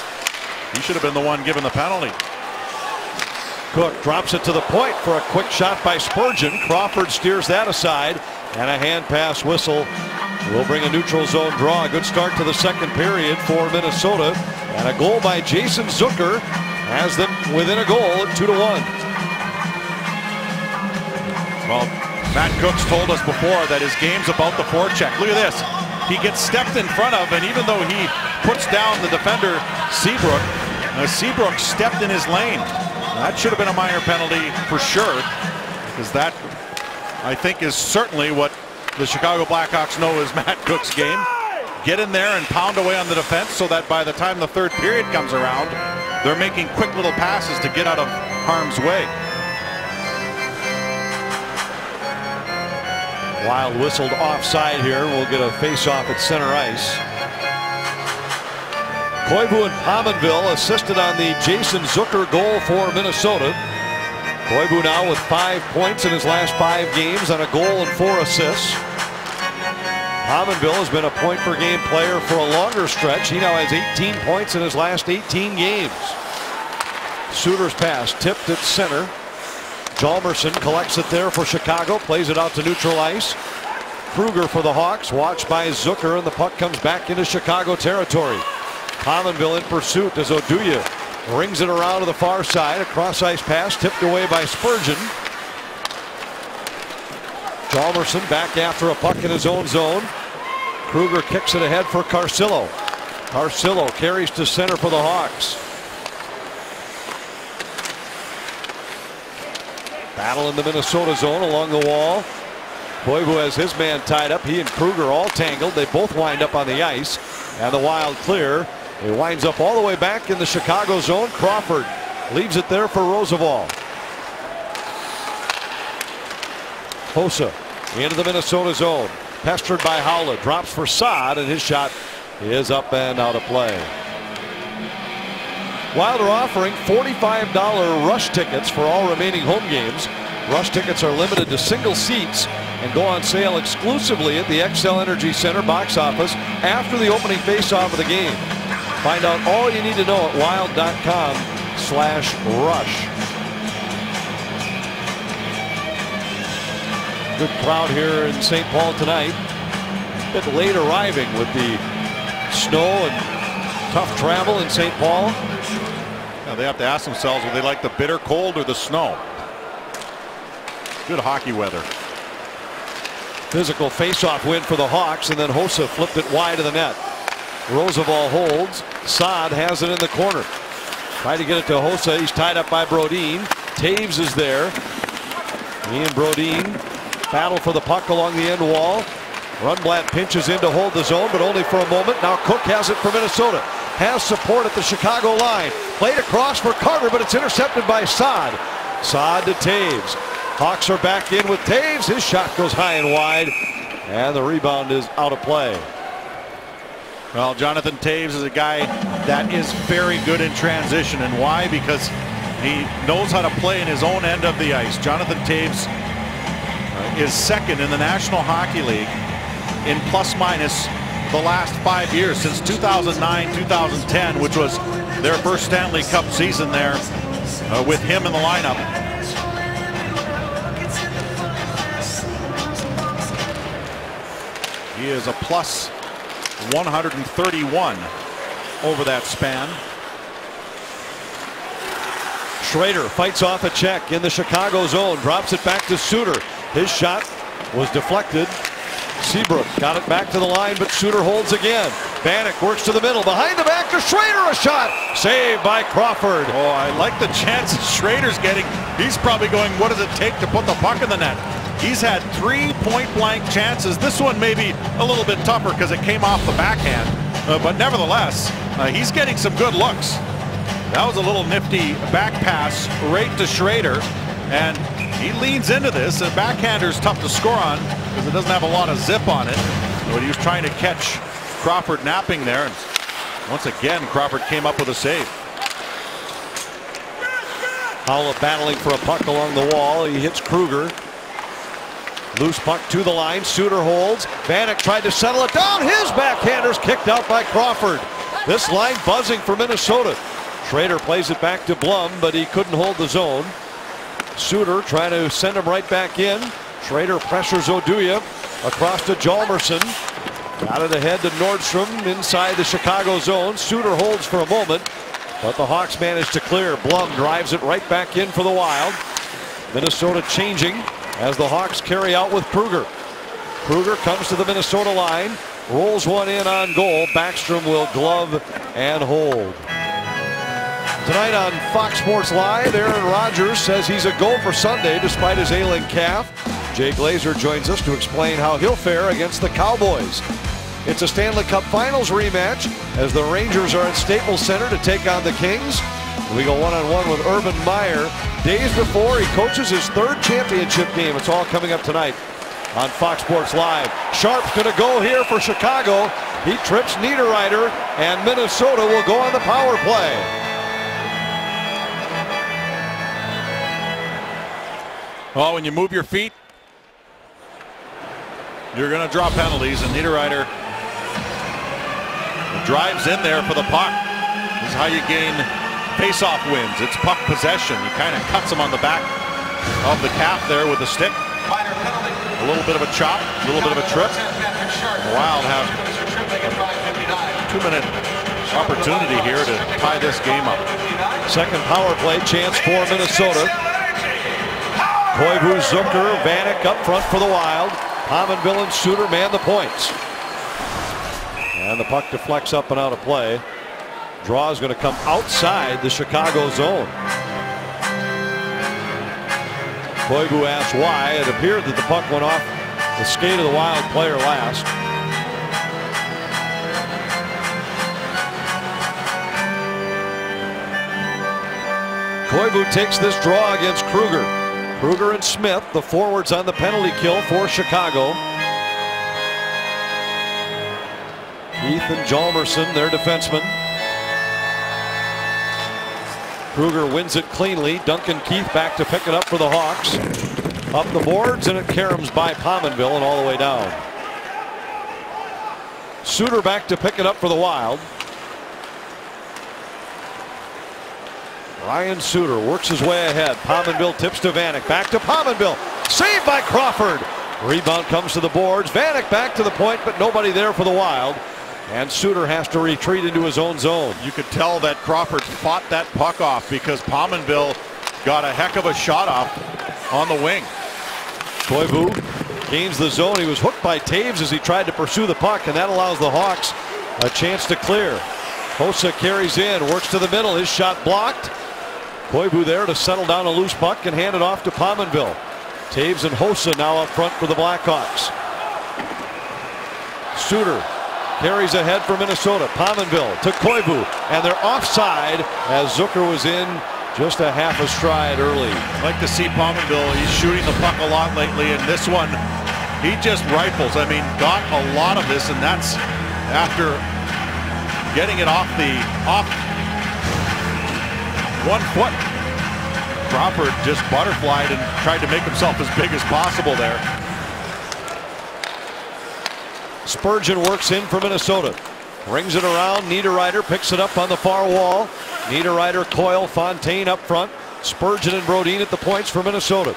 Speaker 2: he should have been the one given the penalty.
Speaker 1: Cook drops it to the point for a quick shot by Spurgeon. Crawford steers that aside, and a hand pass whistle will bring a neutral zone draw. A good start to the second period for Minnesota. And a goal by Jason Zucker has them within a goal at 2-1.
Speaker 2: Well, Matt Cooks told us before that his game's about the forecheck. Look at this. He gets stepped in front of, and even though he puts down the defender, Seabrook, Seabrook stepped in his lane. That should have been a minor penalty for sure, because that, I think, is certainly what the Chicago Blackhawks know is Matt Cook's game. Get in there and pound away on the defense so that by the time the third period comes around, they're making quick little passes to get out of harm's way.
Speaker 1: Wild whistled offside here. We'll get a face-off at center ice. Koivu and Pominville assisted on the Jason Zucker goal for Minnesota. Koivu now with 5 points in his last 5 games on a goal and 4 assists. Pominville has been a point-per-game player for a longer stretch. He now has 18 points in his last 18 games. Suter's pass tipped at center. Hjalmarsson collects it there for Chicago, plays it out to neutral ice. Kruger for the Hawks, watched by Zucker, and the puck comes back into Chicago territory. Pominville in pursuit as Oduya rings it around to the far side. A cross-ice pass tipped away by Spurgeon. Hjalmarsson back after a puck in his own zone. Kruger kicks it ahead for Carcillo. Carcillo carries to center for the Hawks. Battle in the Minnesota zone along the wall. Koivu has his man tied up. He and Kruger all tangled. They both wind up on the ice. And the Wild clear. He winds up all the way back in the Chicago zone. Crawford leaves it there for Rozsival. Hossa into the Minnesota zone. Pestered by Howlett. Drops for Saad, and his shot is up and out of play. Wild are offering $45 rush tickets for all remaining home games. Rush tickets are limited to single seats and go on sale exclusively at the Xcel Energy Center box office after the opening face-off of the game. Find out all you need to know at wild.com/rush. Good crowd here in St. Paul tonight. A bit late arriving with the snow and tough travel in St. Paul.
Speaker 2: Now they have to ask themselves, would they like the bitter cold or the snow? Good hockey weather.
Speaker 1: Physical face-off win for the Hawks, and then Hossa flipped it wide of the net. Rozsival holds. Saad has it in the corner. Trying to get it to Hossa. He's tied up by Brodin. Taves is there. He and Brodin battle for the puck along the end wall. Rundblatt pinches in to hold the zone, but only for a moment. Now Cook has it for Minnesota. Has support at the Chicago line. Played across for Carter, but it's intercepted by Saad. Saad to Taves. Hawks are back in with Taves. His shot goes high and wide, and the rebound is out of play.
Speaker 2: Well, Jonathan Taves is a guy that is very good in transition. And why? Because he knows how to play in his own end of the ice. Jonathan Taves is second in the National Hockey League in plus-minus the last 5 years, since 2009-2010, which was their first Stanley Cup season there with him in the lineup. He is a plus 131 over that span.
Speaker 1: Schrader fights off a check in the Chicago zone, drops it back to Suter. His shot was deflected. Seabrook got it back to the line, but Suter holds again. Bannock works to the middle, behind the back to Schrader, a shot saved by Crawford.
Speaker 2: Oh, I like the chances Schrader's getting. He's probably going, what does it take to put the puck in the net? He's had 3 point-blank chances. This one may be a little bit tougher because it came off the backhand, but nevertheless, he's getting some good looks. That was a little nifty back pass right to Schrader, and he leans into this. A backhander's tough to score on because it doesn't have a lot of zip on it. But he was trying to catch Crawford napping there, and once again Crawford came up with a save.
Speaker 1: Howlett battling for a puck along the wall. He hits Kruger. Loose puck to the line. Suter holds. Bannock tried to settle it down. His backhander's kicked out by Crawford. This line buzzing for Minnesota. Schrader plays it back to Blum, but he couldn't hold the zone. Suter trying to send him right back in. Schrader pressures Oduya across to Hjalmarsson. Got it ahead to Nordstrom inside the Chicago zone. Suter holds for a moment, but the Hawks manage to clear. Blum drives it right back in for the Wild. Minnesota changing as the Hawks carry out with Kruger. Kruger comes to the Minnesota line, rolls one in on goal. Backstrom will glove and hold. Tonight on Fox Sports Live, Aaron Rodgers says he's a go for Sunday despite his ailing calf. Jay Glazer joins us to explain how he'll fare against the Cowboys. It's a Stanley Cup Finals rematch as the Rangers are at Staples Center to take on the Kings. We go one-on-one with Urban Meyer days before he coaches his third championship game. It's all coming up tonight on Fox Sports Live. Sharp's going to go here for Chicago. He trips Niederreiter, and Minnesota will go on the power play.
Speaker 2: Oh, when you move your feet, you're going to draw penalties, and Niederreiter drives in there for the puck. This is how you gain face-off wins. It's puck possession. He kind of cuts him on the back of the calf there with a stick. A little bit of a chop, a little bit of a trip. The Wild have a 2-minute opportunity here to tie this game up.
Speaker 1: Second power play chance for Minnesota. Koivu, Zucker, Vanek up front for the Wild. Pominville and Suter man the points. And the puck deflects up and out of play. Draw is going to come outside the Chicago zone. Koivu asks why. It appeared that the puck went off the skate of the Wild player last. Koivu takes this draw against Kruger. Kruger and Smith, the forwards on the penalty kill for Chicago. Keith and Hjalmarsson, their defensemen. Kruger wins it cleanly. Duncan Keith back to pick it up for the Hawks. Up the boards, and it caroms by Pominville and all the way down. Suter back to pick it up for the Wild. Ryan Suter works his way ahead. Pominville tips to Vanek. Back to Pominville. Saved by Crawford. Rebound comes to the boards. Vanek back to the point, but nobody there for the Wild. And Suter has to retreat into his own zone.
Speaker 2: You could tell that Crawford fought that puck off because Pominville got a heck of a shot off on the wing.
Speaker 1: Koivu gains the zone. He was hooked by Taves as he tried to pursue the puck, and that allows the Hawks a chance to clear. Hossa carries in, works to the middle. His shot blocked. Koivu there to settle down a loose puck and hand it off to Pominville. Taves and Hossa now up front for the Blackhawks. Suter carries ahead for Minnesota. Pominville to Koivu, and they're offside as Zucker was in just a half a stride early.
Speaker 2: Like to see Pominville. He's shooting the puck a lot lately, and this one, he just rifles. I mean, got a lot of this, and that's after getting it off 1 foot. Crawford just butterflied and tried to make himself as big as possible there.
Speaker 1: Spurgeon works in for Minnesota. Rings it around. Niederreiter picks it up on the far wall. Niederreiter, Coyle, Fontaine up front. Spurgeon and Brodin at the points for Minnesota.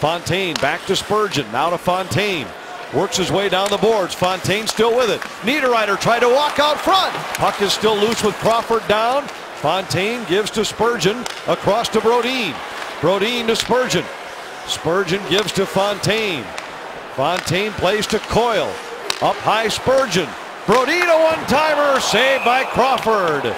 Speaker 1: Fontaine back to Spurgeon. Now to Fontaine. Works his way down the boards. Fontaine still with it. Niederreiter tried to walk out front. Puck is still loose with Crawford down. Fontaine gives to Spurgeon. Across to Brodin. Brodin to Spurgeon. Spurgeon gives to Fontaine. Fontaine plays to Coyle. Up high Spurgeon. Brodin a one-timer. Saved by Crawford.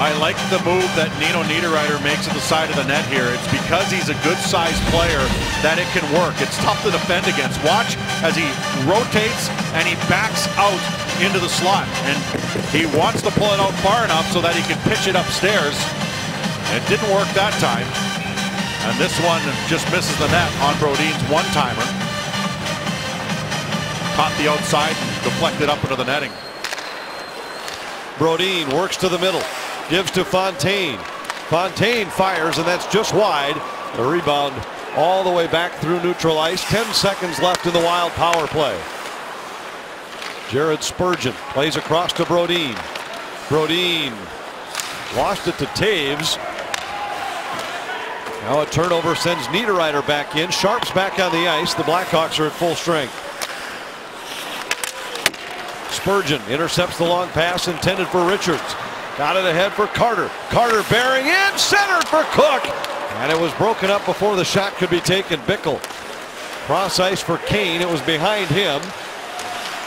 Speaker 2: I like the move that Nino Niederreiter makes at the side of the net here. It's because he's a good-sized player that it can work. It's tough to defend against. Watch as he rotates and he backs out into the slot. And he wants to pull it out far enough so that he can pitch it upstairs. It didn't work that time. And this one just misses the net on Brodin's one-timer. Caught the outside and deflected up into the netting.
Speaker 1: Brodin works to the middle. Gives to Fontaine. Fontaine fires, and that's just wide. The rebound all the way back through neutral ice. 10 seconds left in the Wild power play. Jared Spurgeon plays across to Brodin. Brodin lost it to Taves. Now a turnover sends Niederreiter back in. Sharp's back on the ice. The Blackhawks are at full strength. Spurgeon intercepts the long pass intended for Richards. Got it ahead for Carter. Carter bearing in, centered for Cook. And it was broken up before the shot could be taken. Bickle. Cross ice for Kane. It was behind him.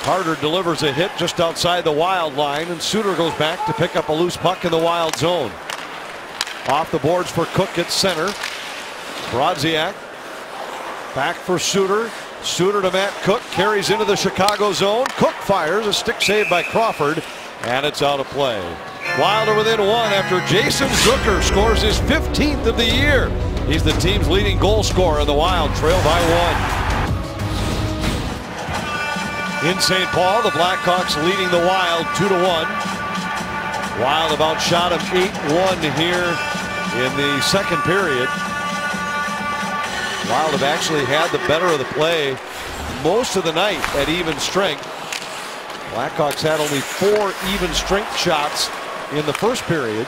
Speaker 1: Carter delivers a hit just outside the Wild line, and Suter goes back to pick up a loose puck in the Wild zone. Off the boards for Cook at center. Brodziak back for Suter. Suter to Matt Cook, carries into the Chicago zone. Cook fires, a stick save by Crawford, and it's out of play. Wild are within one after Jason Zucker scores his 15th of the year. He's the team's leading goal scorer, and the Wild trail by 1. In St. Paul, the Blackhawks leading the Wild 2-1. Wild about shot him 8-1 here in the second period. Wild have actually had the better of the play most of the night at even strength. Blackhawks had only 4 even strength shots in the first period.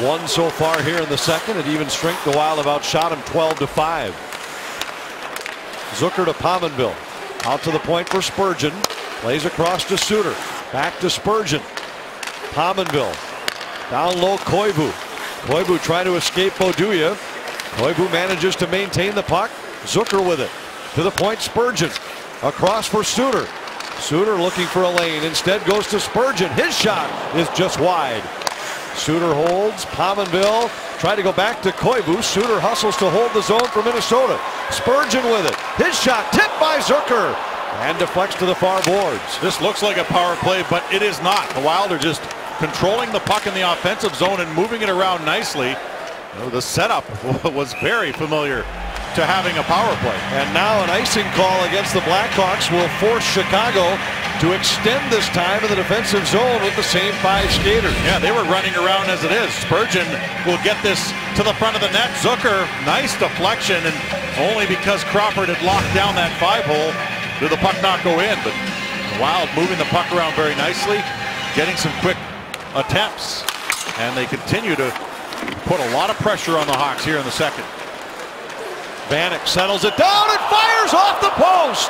Speaker 1: 1 so far here in the second. At even strength, the Wild have outshot him 12-5. Zucker to Pominville. Out to the point for Spurgeon. Plays across to Suter. Back to Spurgeon. Pominville. Down low, Koivu. Koivu trying to escape Beaudouin. Koivu manages to maintain the puck. Zucker with it. To the point, Spurgeon. Across for Suter. Suter looking for a lane. Instead goes to Spurgeon. His shot is just wide. Suter holds. Pominville try to go back to Koivu. Suter hustles to hold the zone for Minnesota. Spurgeon with it. His shot tipped by Zucker and deflects to the far boards.
Speaker 2: This looks like a power play, but it is not. The Wild are just controlling the puck in the offensive zone and moving it around nicely. The setup was very familiar to having a power play.
Speaker 1: And now an icing call against the Blackhawks will force Chicago to extend this time in the defensive zone with the same 5 skaters.
Speaker 2: Yeah, they were running around as it is. Spurgeon will get this to the front of the net. Zucker, nice deflection, and only because Crawford had locked down that 5-hole did the puck not go in. But the Wild moving the puck around very nicely, getting some quick attempts, and they continue to put a lot of pressure on the Hawks here in the second.
Speaker 1: Vanek settles it down and fires off the post.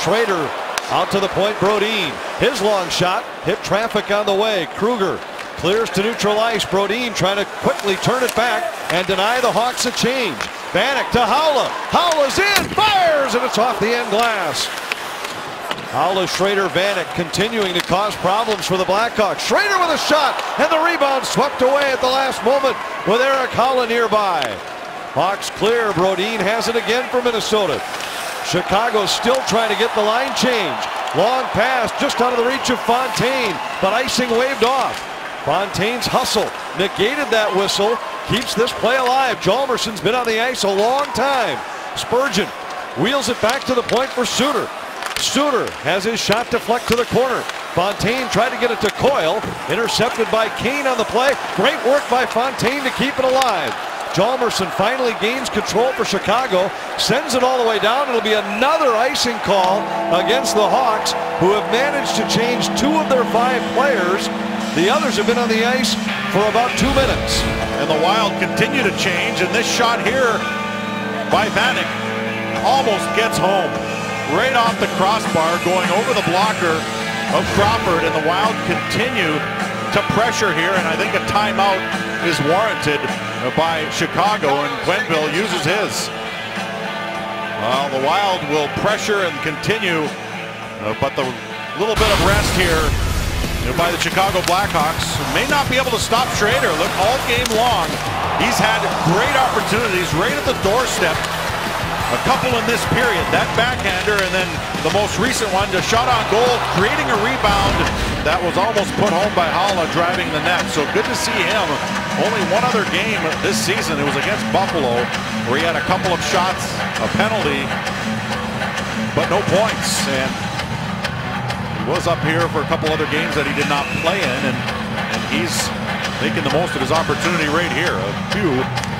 Speaker 1: Schrader out to the point. Brodin, his long shot hit traffic on the way. Kruger clears to neutral ice. Brodin trying to quickly turn it back and deny the Hawks a change. Vanek to Haula. Haula's in, fires, and it's off the end glass. Haula, Schrader, Vanek continuing to cause problems for the Blackhawks. Schrader with a shot, and the rebound swept away at the last moment with Eric Haula nearby. Hawks clear. Brodin has it again for Minnesota. Chicago still trying to get the line change. Long pass just out of the reach of Fontaine, but icing waved off. Fontaine's hustle negated that whistle, keeps this play alive. Hjalmarsson's been on the ice a long time. Spurgeon wheels it back to the point for Suter. Suter has his shot deflect to the corner. Fontaine tried to get it to Coyle, intercepted by Kane on the play. Great work by Fontaine to keep it alive. Hjalmarsson finally gains control for Chicago, sends it all the way down. It'll be another icing call against the Hawks, who have managed to change 2 of their 5 players. The others have been on the ice for about 2 minutes.
Speaker 2: And the Wild continue to change, and this shot here by Vanek almost gets home. Right off the crossbar, going over the blocker of Crawford, and the Wild continue to pressure here, and I think a timeout is warranted by Chicago, and Quenneville uses his. Well, the Wild will pressure and continue, but the little bit of rest here by the Chicago Blackhawks may not be able to stop Schrader. Look, all game long, he's had great opportunities right at the doorstep. A couple in this period, that backhander, and then the most recent one, just shot on goal, creating a rebound that was almost put home by Haula driving the net. So good to see him. Only one other game this season, it was against Buffalo, where he had a couple of shots, a penalty, but no points. And he was up here for a couple other games that he did not play in, and he's making the most of his opportunity right here. A few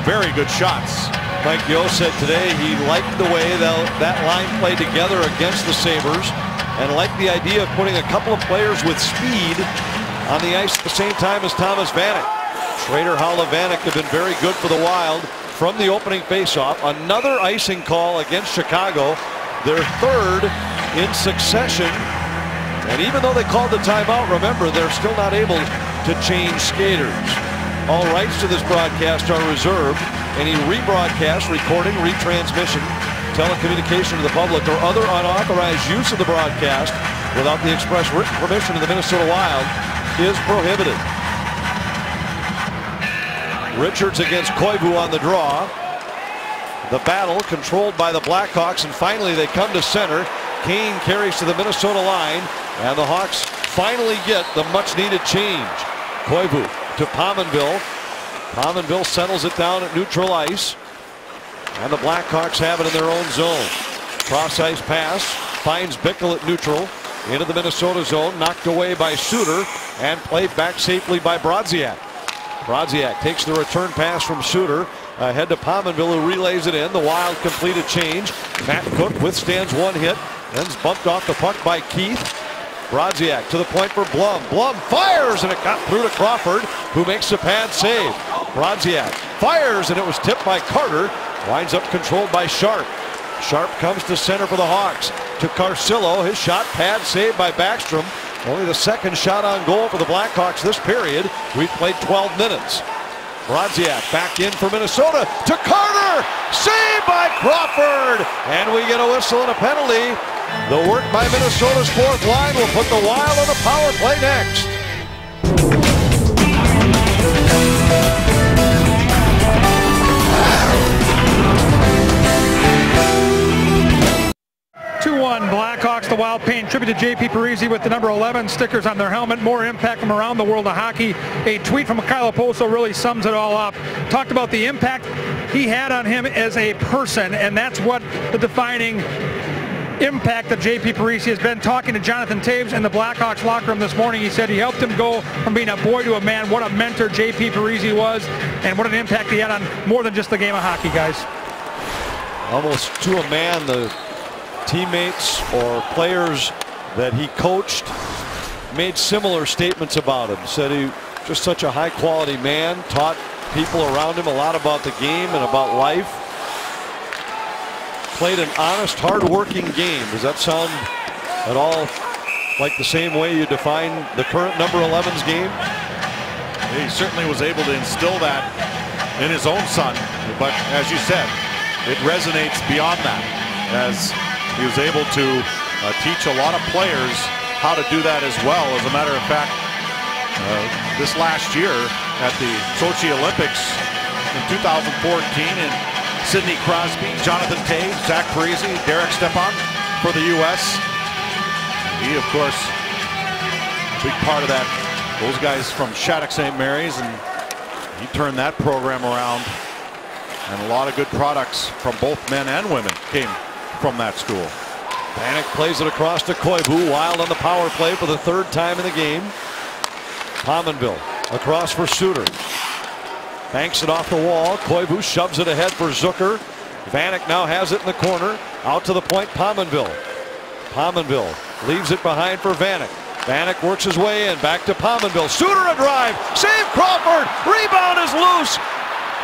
Speaker 2: very good shots.
Speaker 1: Mike Yeo said today he liked the way that line played together against the Sabres, and liked the idea of putting a couple of players with speed on the ice at the same time as Thomas Vanek. Schrader, Haula, Vanek have been very good for the Wild from the opening faceoff. Another icing call against Chicago, their 3rd in succession. And even though they called the timeout, remember, they're still not able to change skaters. All rights to this broadcast are reserved. Any rebroadcast, recording, retransmission, telecommunication to the public, or other unauthorized use of the broadcast without the express written permission of the Minnesota Wild is prohibited. Richards against Koivu on the draw. The battle controlled by the Blackhawks, and finally they come to center. Kane carries to the Minnesota line, and the Hawks finally get the much-needed change. Koivu to Pominville. Pominville settles it down at neutral ice, and the Blackhawks have it in their own zone. Cross-ice pass finds Bickell at neutral into the Minnesota zone, knocked away by Suter and played back safely by Brodziak. Brodziak takes the return pass from Suter ahead to Pominville, who relays it in. The Wild complete a change. Matt Cook withstands one hit, then's bumped off the puck by Keith. Brodziak to the point for Blum. Blum fires, and it got through to Crawford, who makes the pad save. Brodziak fires, and it was tipped by Carter. Winds up controlled by Sharp. Sharp comes to center for the Hawks. To Carcillo, his shot pad saved by Backstrom. Only the second shot on goal for the Blackhawks this period. We've played 12 minutes. Brodziak back in for Minnesota to Carter. Saved by Crawford. And we get a whistle and a penalty. The work by Minnesota's fourth line will put the Wild on the power play next.
Speaker 3: Blackhawks, the Wild paying tribute to J.P. Parise with the number 11 stickers on their helmet. More impact from around the world of hockey. A tweet from Kyle Oposo really sums it all up. Talked about the impact he had on him as a person, and that's what the defining impact of J.P. Parise has been. Talking to Jonathan Toews in the Blackhawks locker room this morning, he said he helped him go from being a boy to a man. What a mentor J.P. Parise was, and what an impact he had on more than just the game of hockey, guys.
Speaker 1: Almost to a man, the teammates or players that he coached made similar statements about him. Said he just such a high quality man, taught people around him a lot about the game and about life. Played an honest, hard-working game. Does that sound at all like the same way you define the current number 11's game?
Speaker 2: He certainly was able to instill that in his own son, but as you said, it resonates beyond that, as he was able to teach a lot of players how to do that as well. As a matter of fact, this last year at the Sochi Olympics in 2014, and Sidney Crosby, Jonathan Toews, Zach Parise, Derek Stepan for the U.S. He, of course, a big part of that. Those guys from Shattuck St. Mary's, and he turned that program around. And a lot of good products from both men and women came from that school.
Speaker 1: Vanek plays it across to Koivu. Wild on the power play for the third time in the game. Pominville across for Suter. Banks it off the wall. Koivu shoves it ahead for Zucker. Vanek now has it in the corner. Out to the point, Pominville. Pominville leaves it behind for Vanek. Vanek works his way in. Back to Pominville. Suter a drive. Save Crawford. Rebound is loose.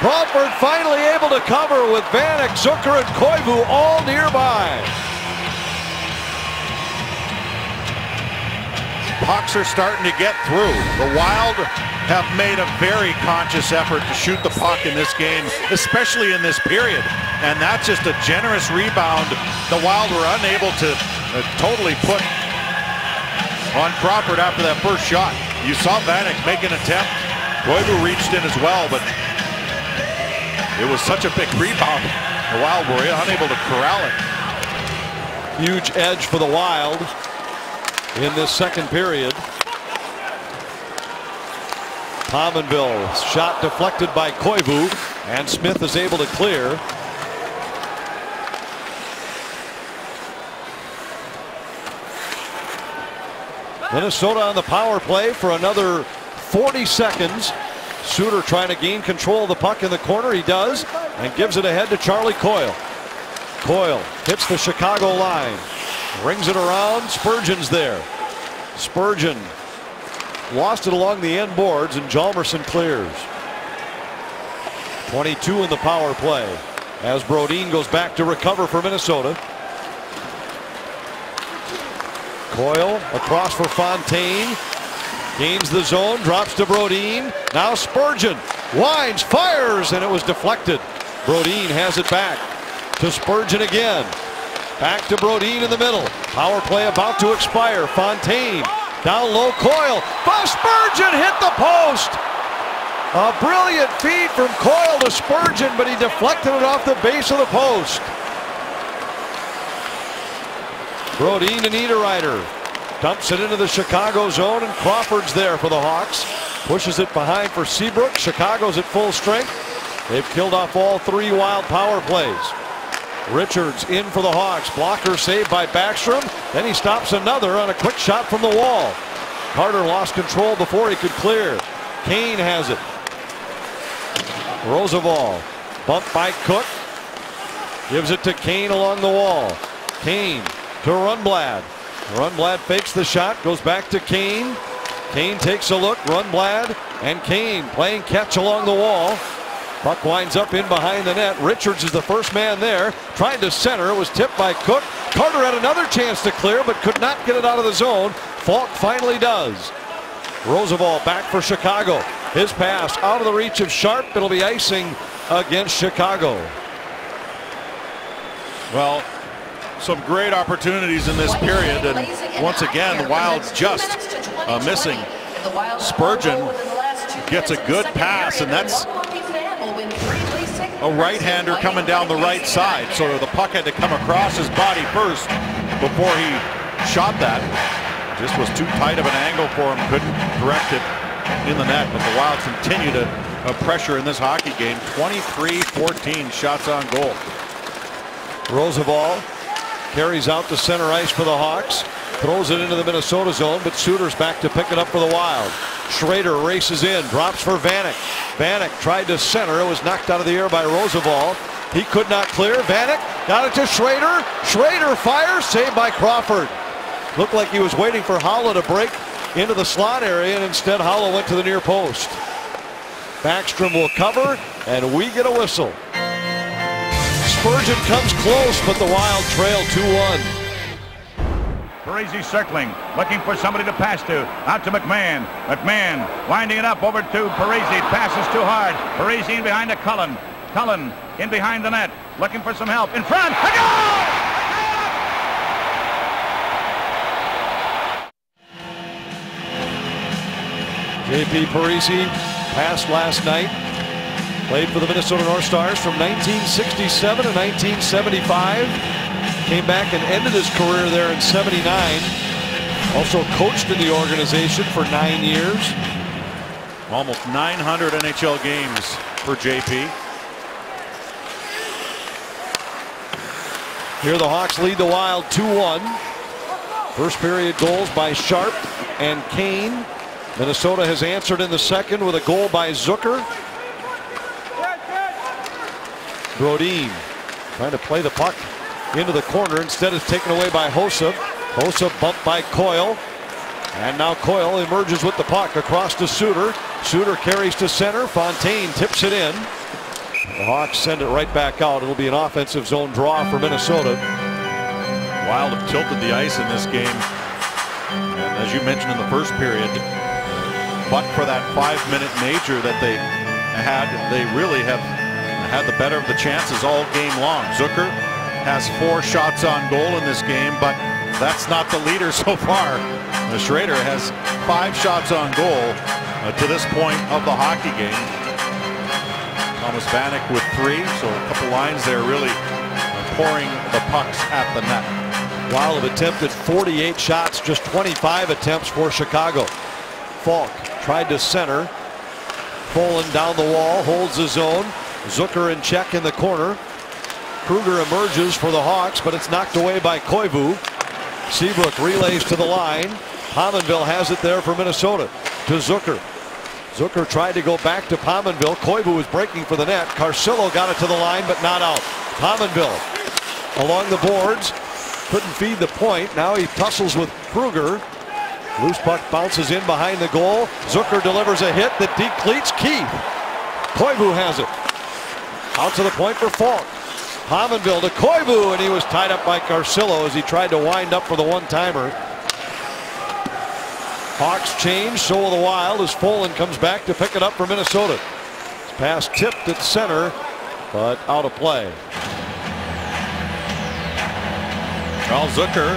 Speaker 1: Crawford finally able to cover with Vanek, Zucker, and Koivu all nearby.
Speaker 2: Pucks are starting to get through. The Wild have made a very conscious effort to shoot the puck in this game, especially in this period. And that's just a generous rebound. The Wild were unable to totally put on Crawford after that first shot. You saw Vanek make an attempt. Koivu reached in as well, but it was such a big rebound. The Wild were unable to corral it.
Speaker 1: Huge edge for the Wild in this second period. Pominville shot deflected by Koivu, and Smith is able to clear. Minnesota on the power play for another 40 seconds. Suter trying to gain control of the puck in the corner. He does, and gives it ahead to Charlie Coyle. Coyle hits the Chicago line. Rings it around. Spurgeon's there. Spurgeon lost it along the end boards, and Hjalmarsson clears. 22 in the power play as Brodin goes back to recover for Minnesota. Coyle across for Fontaine. Gains the zone, drops to Brodin. Now Spurgeon winds, fires, and it was deflected. Brodin has it back to Spurgeon again. Back to Brodin in the middle. Power play about to expire. Fontaine down low, Coyle. But Spurgeon hit the post. A brilliant feed from Coyle to Spurgeon, but he deflected it off the base of the post. Brodin to Niederreiter. Dumps it into the Chicago zone, and Crawford's there for the Hawks. Pushes it behind for Seabrook. Chicago's at full strength. They've killed off all 3 wild power plays. Richards in for the Hawks. Blocker saved by Backstrom. Then he stops another on a quick shot from the wall. Carter lost control before he could clear. Kane has it. Roosevelt bumped by Cook. Gives it to Kane along the wall. Kane to Rundblad. Rundblad fakes the shot, goes back to Kane. Kane takes a look. Rundblad and Kane playing catch along the wall. Puck winds up in behind the net. Richards is the first man there. Tried to center. It was tipped by Cook. Carter had another chance to clear, but could not get it out of the zone. Falk finally does. Roosevelt back for Chicago. His pass out of the reach of Sharp. It'll be icing against Chicago.
Speaker 2: Well, some great opportunities in this period, and once again the Wild just missing. Spurgeon gets a good pass, and that's a right-hander coming down the right side, so the puck had to come across his body first before he shot that. Just was too tight of an angle for him, couldn't correct it in the net, but the Wild continue to pressure in this hockey game. 23-14 shots on goal.
Speaker 1: Roosevelt carries out to center ice for the Hawks. Throws it into the Minnesota zone, but Suter's back to pick it up for the Wild. Schrader races in, drops for Vanek. Vanek tried to center. It was knocked out of the air by Roosevelt. He could not clear. Vanek got it to Schrader. Schrader fires, saved by Crawford. Looked like he was waiting for Haula to break into the slot area, and instead Haula went to the near post. Backstrom will cover, and we get a whistle. Spurgeon comes close, but the Wild trail 2-1.
Speaker 4: Parisi circling, looking for somebody to pass to. Out to McMahon. McMahon winding it up over to Parisi. Passes too hard. Parisi in behind to Cullen. Cullen in behind the net, looking for some help. In front. A goal!
Speaker 1: J.P. Parisi passed last night. Played for the Minnesota North Stars from 1967 to 1975. Came back and ended his career there in '79. Also coached in the organization for 9 years.
Speaker 2: Almost 900 NHL games for JP.
Speaker 1: Here the Hawks lead the Wild 2-1. First period goals by Sharp and Kane. Minnesota has answered in the second with a goal by Zucker. Brodin trying to play the puck into the corner. Instead it's taken away by Hossa. Hossa bumped by Coyle. And now Coyle emerges with the puck across to Suter. Suter carries to center. Fontaine tips it in. The Hawks send it right back out. It'll be an offensive zone draw for Minnesota.
Speaker 2: Wild have tilted the ice in this game. And as you mentioned in the first period, but for that 5-minute major that they had, they really have had the better of the chances all game long. Zucker has 4 shots on goal in this game, but that's not the leader so far. Schrader has 5 shots on goal to this point of the hockey game. Thomas Vanek with 3, so a couple lines there really pouring the pucks at the net.
Speaker 1: Wild have attempted 48 shots, just 25 attempts for Chicago. Falk tried to center. Poland down the wall, holds his own. Zucker in check in the corner. Kruger emerges for the Hawks, but it's knocked away by Koivu. Seabrook relays to the line. Pominville has it there for Minnesota to Zucker. Zucker tried to go back to Pominville. Koivu was breaking for the net. Carcillo got it to the line, but not out. Pominville along the boards. Couldn't feed the point. Now he tussles with Kruger. Loose puck bounces in behind the goal. Zucker delivers a hit that decleats Keith. Koivu has it. Out to the point for Falk. Pominville to Koivu, and he was tied up by Carcillo as he tried to wind up for the one-timer. Hawks change, so will the Wild as Folin comes back to pick it up for Minnesota. This pass tipped at center, but out of play.
Speaker 2: Well, Zucker,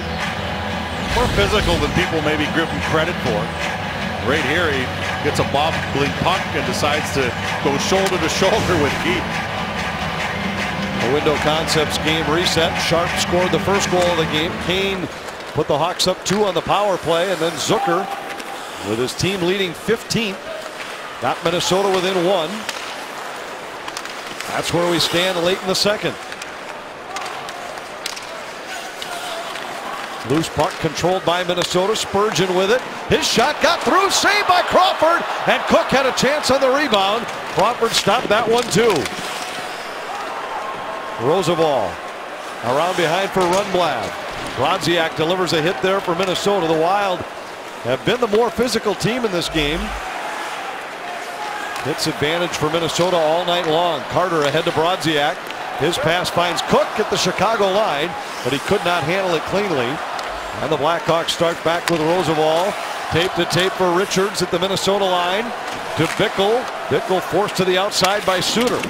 Speaker 2: more physical than people maybe give him credit for. Right here, he gets a bobbling puck and decides to go shoulder to shoulder with Keith.
Speaker 1: The Window Concepts game reset. Sharp scored the first goal of the game. Kane put the Hawks up 2 on the power play, and then Zucker, with his team leading 15th, got Minnesota within 1. That's where we stand late in the second. Loose puck controlled by Minnesota. Spurgeon with it. His shot got through. Saved by Crawford. And Cook had a chance on the rebound. Crawford stopped that one too. Roosevelt around behind for Rundblad. Brodziak delivers a hit there for Minnesota. The Wild have been the more physical team in this game. Hits advantage for Minnesota all night long. Carter ahead to Brodziak. His pass finds Cook at the Chicago line, but he could not handle it cleanly. And the Blackhawks start back with Roosevelt. Tape to tape for Richards at the Minnesota line. To Bickle. Bickle forced to the outside by Suter.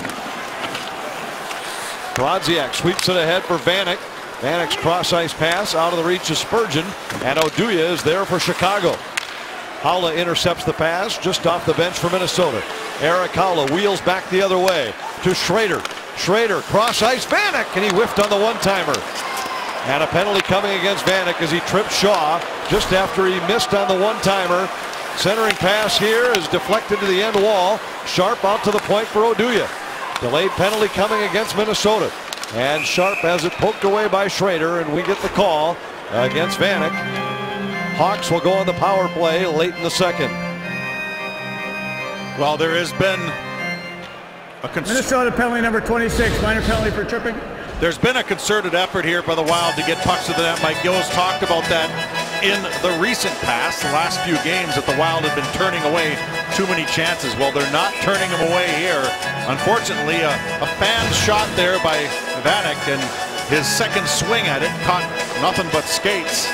Speaker 1: Brodziak sweeps it ahead for Vanek. Vanek's cross ice pass out of the reach of Spurgeon. And Oduya is there for Chicago. Haula intercepts the pass just off the bench for Minnesota. Eric Haula wheels back the other way to Schrader. Schrader cross ice Vanek, and he whiffed on the one-timer. And a penalty coming against Vanek as he tripped Shaw just after he missed on the one-timer. Centering pass here is deflected to the end wall. Sharp out to the point for Oduya. Delayed penalty coming against Minnesota. And Sharp has it poked away by Schrader, and we get the call against Vanek. Hawks will go on the power play late in the second.
Speaker 2: Well, there has been a
Speaker 3: Minnesota penalty number 26, minor penalty for tripping.
Speaker 2: There's been a concerted effort here by the Wild to get pucks to the net. Mike Gill's talked about that in the recent past, the last few games, that the Wild have been turning away too many chances. Well, they're not turning them away here. Unfortunately, a fan shot there by Vanek, and his second swing at it caught nothing but skates.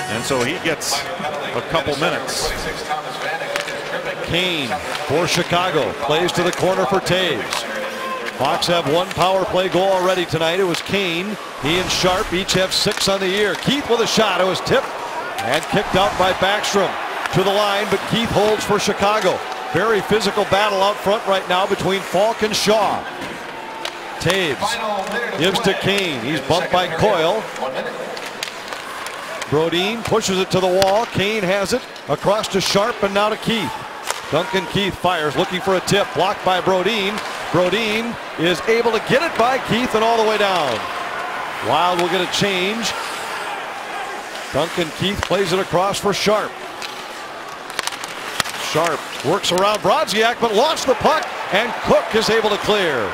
Speaker 2: And so he gets a couple minutes.
Speaker 1: Kane for Chicago plays to the corner for Taves. Hawks have 1 power play goal already tonight. It was Kane. He and Sharp each have 6 on the year. Keith with a shot. It was tipped and kicked out by Backstrom to the line, but Keith holds for Chicago. Very physical battle out front right now between Falk and Shaw. Taves gives to Kane. He's bumped by Coyle. Brodin pushes it to the wall. Kane has it across to Sharp and now to Keith. Duncan Keith fires, looking for a tip, blocked by Brodin. Brodin is able to get it by Keith and all the way down. Wild will get a change. Duncan Keith plays it across for Sharp. Sharp works around Brodziak, but lost the puck, and Cook is able to clear.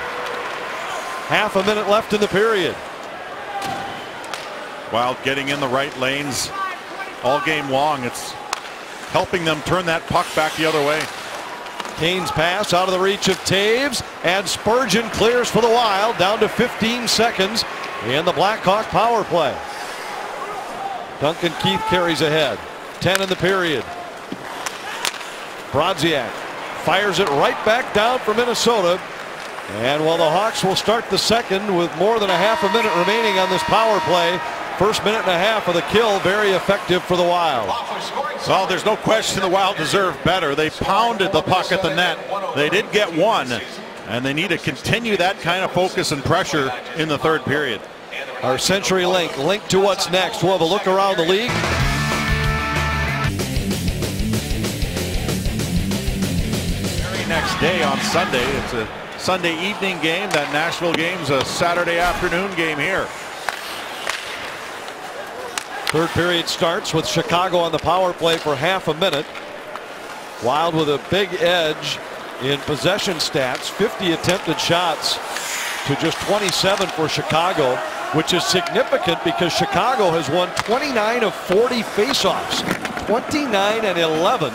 Speaker 1: Half a minute left in the period.
Speaker 2: Wild getting in the right lanes all game long. It's helping them turn that puck back the other way.
Speaker 1: Kane's pass out of the reach of Taves, and Spurgeon clears for the Wild, down to 15 seconds in the Blackhawk power play. Duncan Keith carries ahead. 10 in the period. Brodziak fires it right back down for Minnesota. And while the Hawks will start the second with more than a half a minute remaining on this power play, first minute and a half of the kill very effective for the Wild.
Speaker 2: Well, there's no question the Wild deserve better. They pounded the puck at the net. They did get one, and they need to continue that kind of focus and pressure in the third period.
Speaker 1: Our CenturyLink link to what's next. We'll have a look around the league.
Speaker 2: Very next day on Sunday. It's a Sunday evening game. That Nashville game's a Saturday afternoon game here.
Speaker 1: Third period starts with Chicago on the power play for half a minute. Wild with a big edge in possession stats. 50 attempted shots to just 27 for Chicago, which is significant because Chicago has won 29 of 40 faceoffs. 29 and 11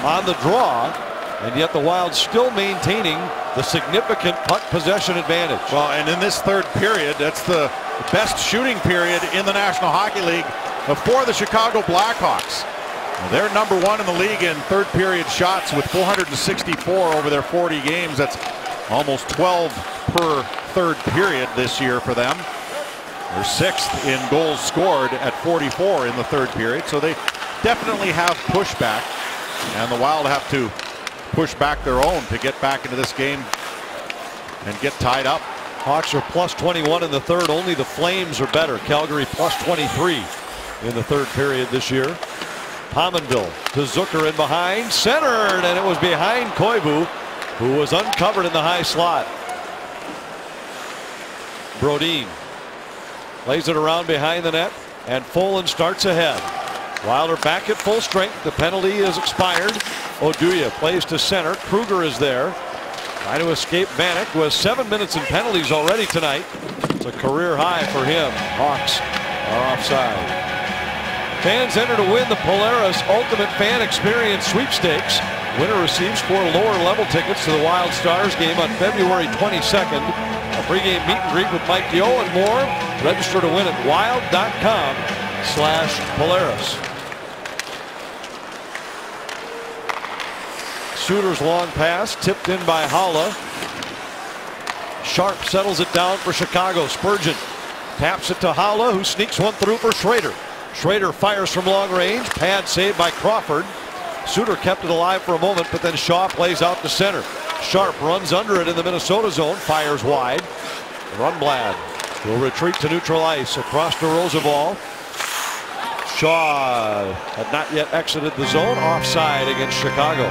Speaker 1: on the draw, and yet the Wild still maintaining the significant puck possession advantage.
Speaker 2: Well, and in this third period, that's the best shooting period in the National Hockey League for the Chicago Blackhawks. They're number 1 in the league in third period shots with 464 over their 40 games. That's almost 12 per third period this year for them. They're 6th in goals scored at 44 in the third period. So they definitely have pushback, and the Wild have to push back their own to get back into this game and get tied up.
Speaker 1: Hawks are plus 21 in the third. Only the Flames are better. Calgary plus 23 in the third period this year. Pominville to Zucker in behind, centered, and it was behind Koivu, who was uncovered in the high slot. Brodin lays it around behind the net, and Folin starts ahead. Wild are back at full strength. The penalty is expired. Oduya plays to center. Kruger is there, trying to escape Vanek, who has 7 minutes in penalties already tonight. It's a career high for him. Hawks are offside. Fans enter to win the Polaris Ultimate Fan Experience Sweepstakes. Winner receives 4 lower level tickets to the Wild Stars game on February 22nd. A pregame meet and greet with Mike Yeo and more. Register to win at wild.com/Polaris. Suter's long pass tipped in by Haula. Sharp settles it down for Chicago. Spurgeon taps it to Haula, who sneaks one through for Schrader. Schrader fires from long range. Pad saved by Crawford. Suter kept it alive for a moment, but then Shaw plays out to center. Sharp runs under it in the Minnesota zone, fires wide. Rundblad will retreat to neutral ice across to Roosevelt. Shaw had not yet exited the zone, offside against Chicago.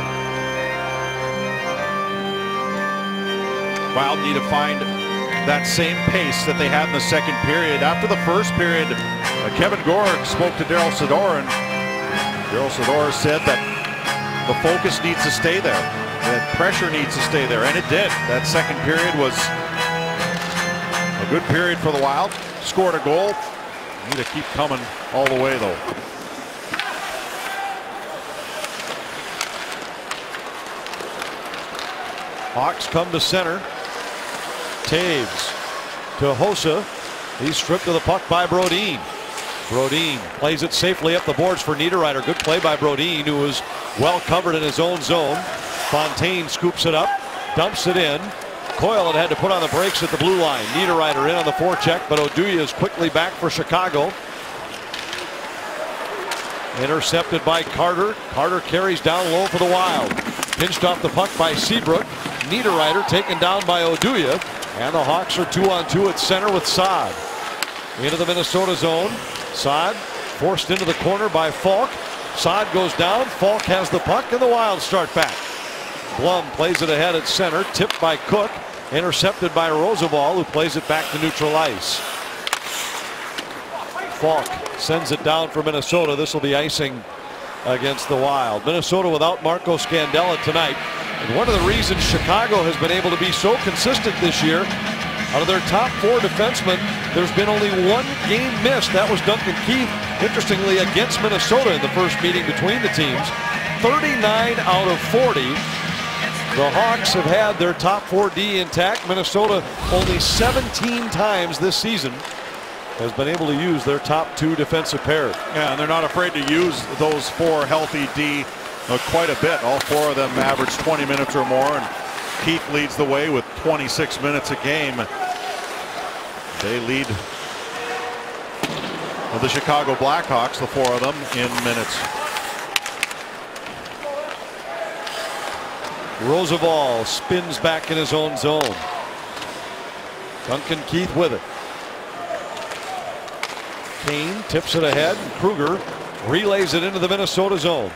Speaker 2: Wild need to find that same pace that they had in the second period. After the first period, Kevin Gorg spoke to Daryl Sador, and Daryl Sador said that the focus needs to stay there. That pressure needs to stay there, and it did. That second period was a good period for the Wild. Scored a goal. Need to keep coming all the way, though.
Speaker 1: Hawks come to center. Taves to Hossa. He's stripped of the puck by Brodin. Brodin plays it safely up the boards for Niederreiter. Good play by Brodin, who was well covered in his own zone. Fontaine scoops it up, dumps it in. Coyle had to put on the brakes at the blue line. Niederreiter in on the forecheck, but Oduya is quickly back for Chicago. Intercepted by Carter. Carter carries down low for the Wild. Pinched off the puck by Seabrook. Niederreiter taken down by Oduya. And the Hawks are 2-on-2 at center with Saad. Into the Minnesota zone. Saad forced into the corner by Falk. Saad goes down. Falk has the puck, and the Wild start back. Blum plays it ahead at center. Tipped by Cook. Intercepted by Roosevelt, who plays it back to neutral ice. Falk sends it down for Minnesota. This will be icing against the Wild. Minnesota without Marco Scandella tonight. And one of the reasons Chicago has been able to be so consistent this year, out of their top 4 defensemen, there's been only 1 game missed. That was Duncan Keith, interestingly, against Minnesota in the first meeting between the teams. 39 out of 40. The Hawks have had their top 4D intact. Minnesota only 17 times this season has been able to use their top 2 defensive pairs.
Speaker 2: Yeah, and they're not afraid to use those 4 healthy D quite a bit. All 4 of them average 20 minutes or more, and Keith leads the way with 26 minutes a game. They lead the Chicago Blackhawks, the 4 of them, in minutes.
Speaker 1: Roosevelt spins back in his own zone. Duncan Keith with it. Kane tips it ahead. Kruger relays it into the Minnesota zone.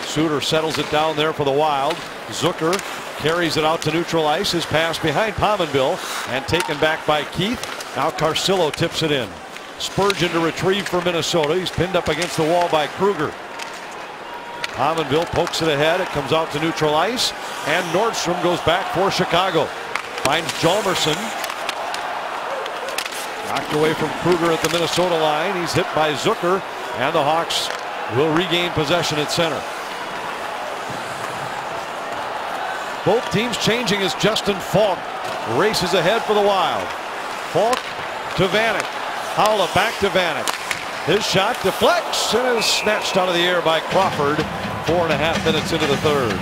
Speaker 1: Suter settles it down there for the Wild. Zucker carries it out to neutral ice. His pass behind Pominville and taken back by Keith. Now Carcillo tips it in. Spurgeon to retrieve for Minnesota. He's pinned up against the wall by Kruger. Pominville pokes it ahead. It comes out to neutral ice, and Nordstrom goes back for Chicago. Finds Hjalmarsson. Knocked away from Kruger at the Minnesota line. He's hit by Zucker, and the Hawks will regain possession at center. Both teams changing as Justin Falk races ahead for the Wild. Falk to Vanek. Haula back to Vanek. His shot deflects and is snatched out of the air by Crawford. 4.5 minutes into the third.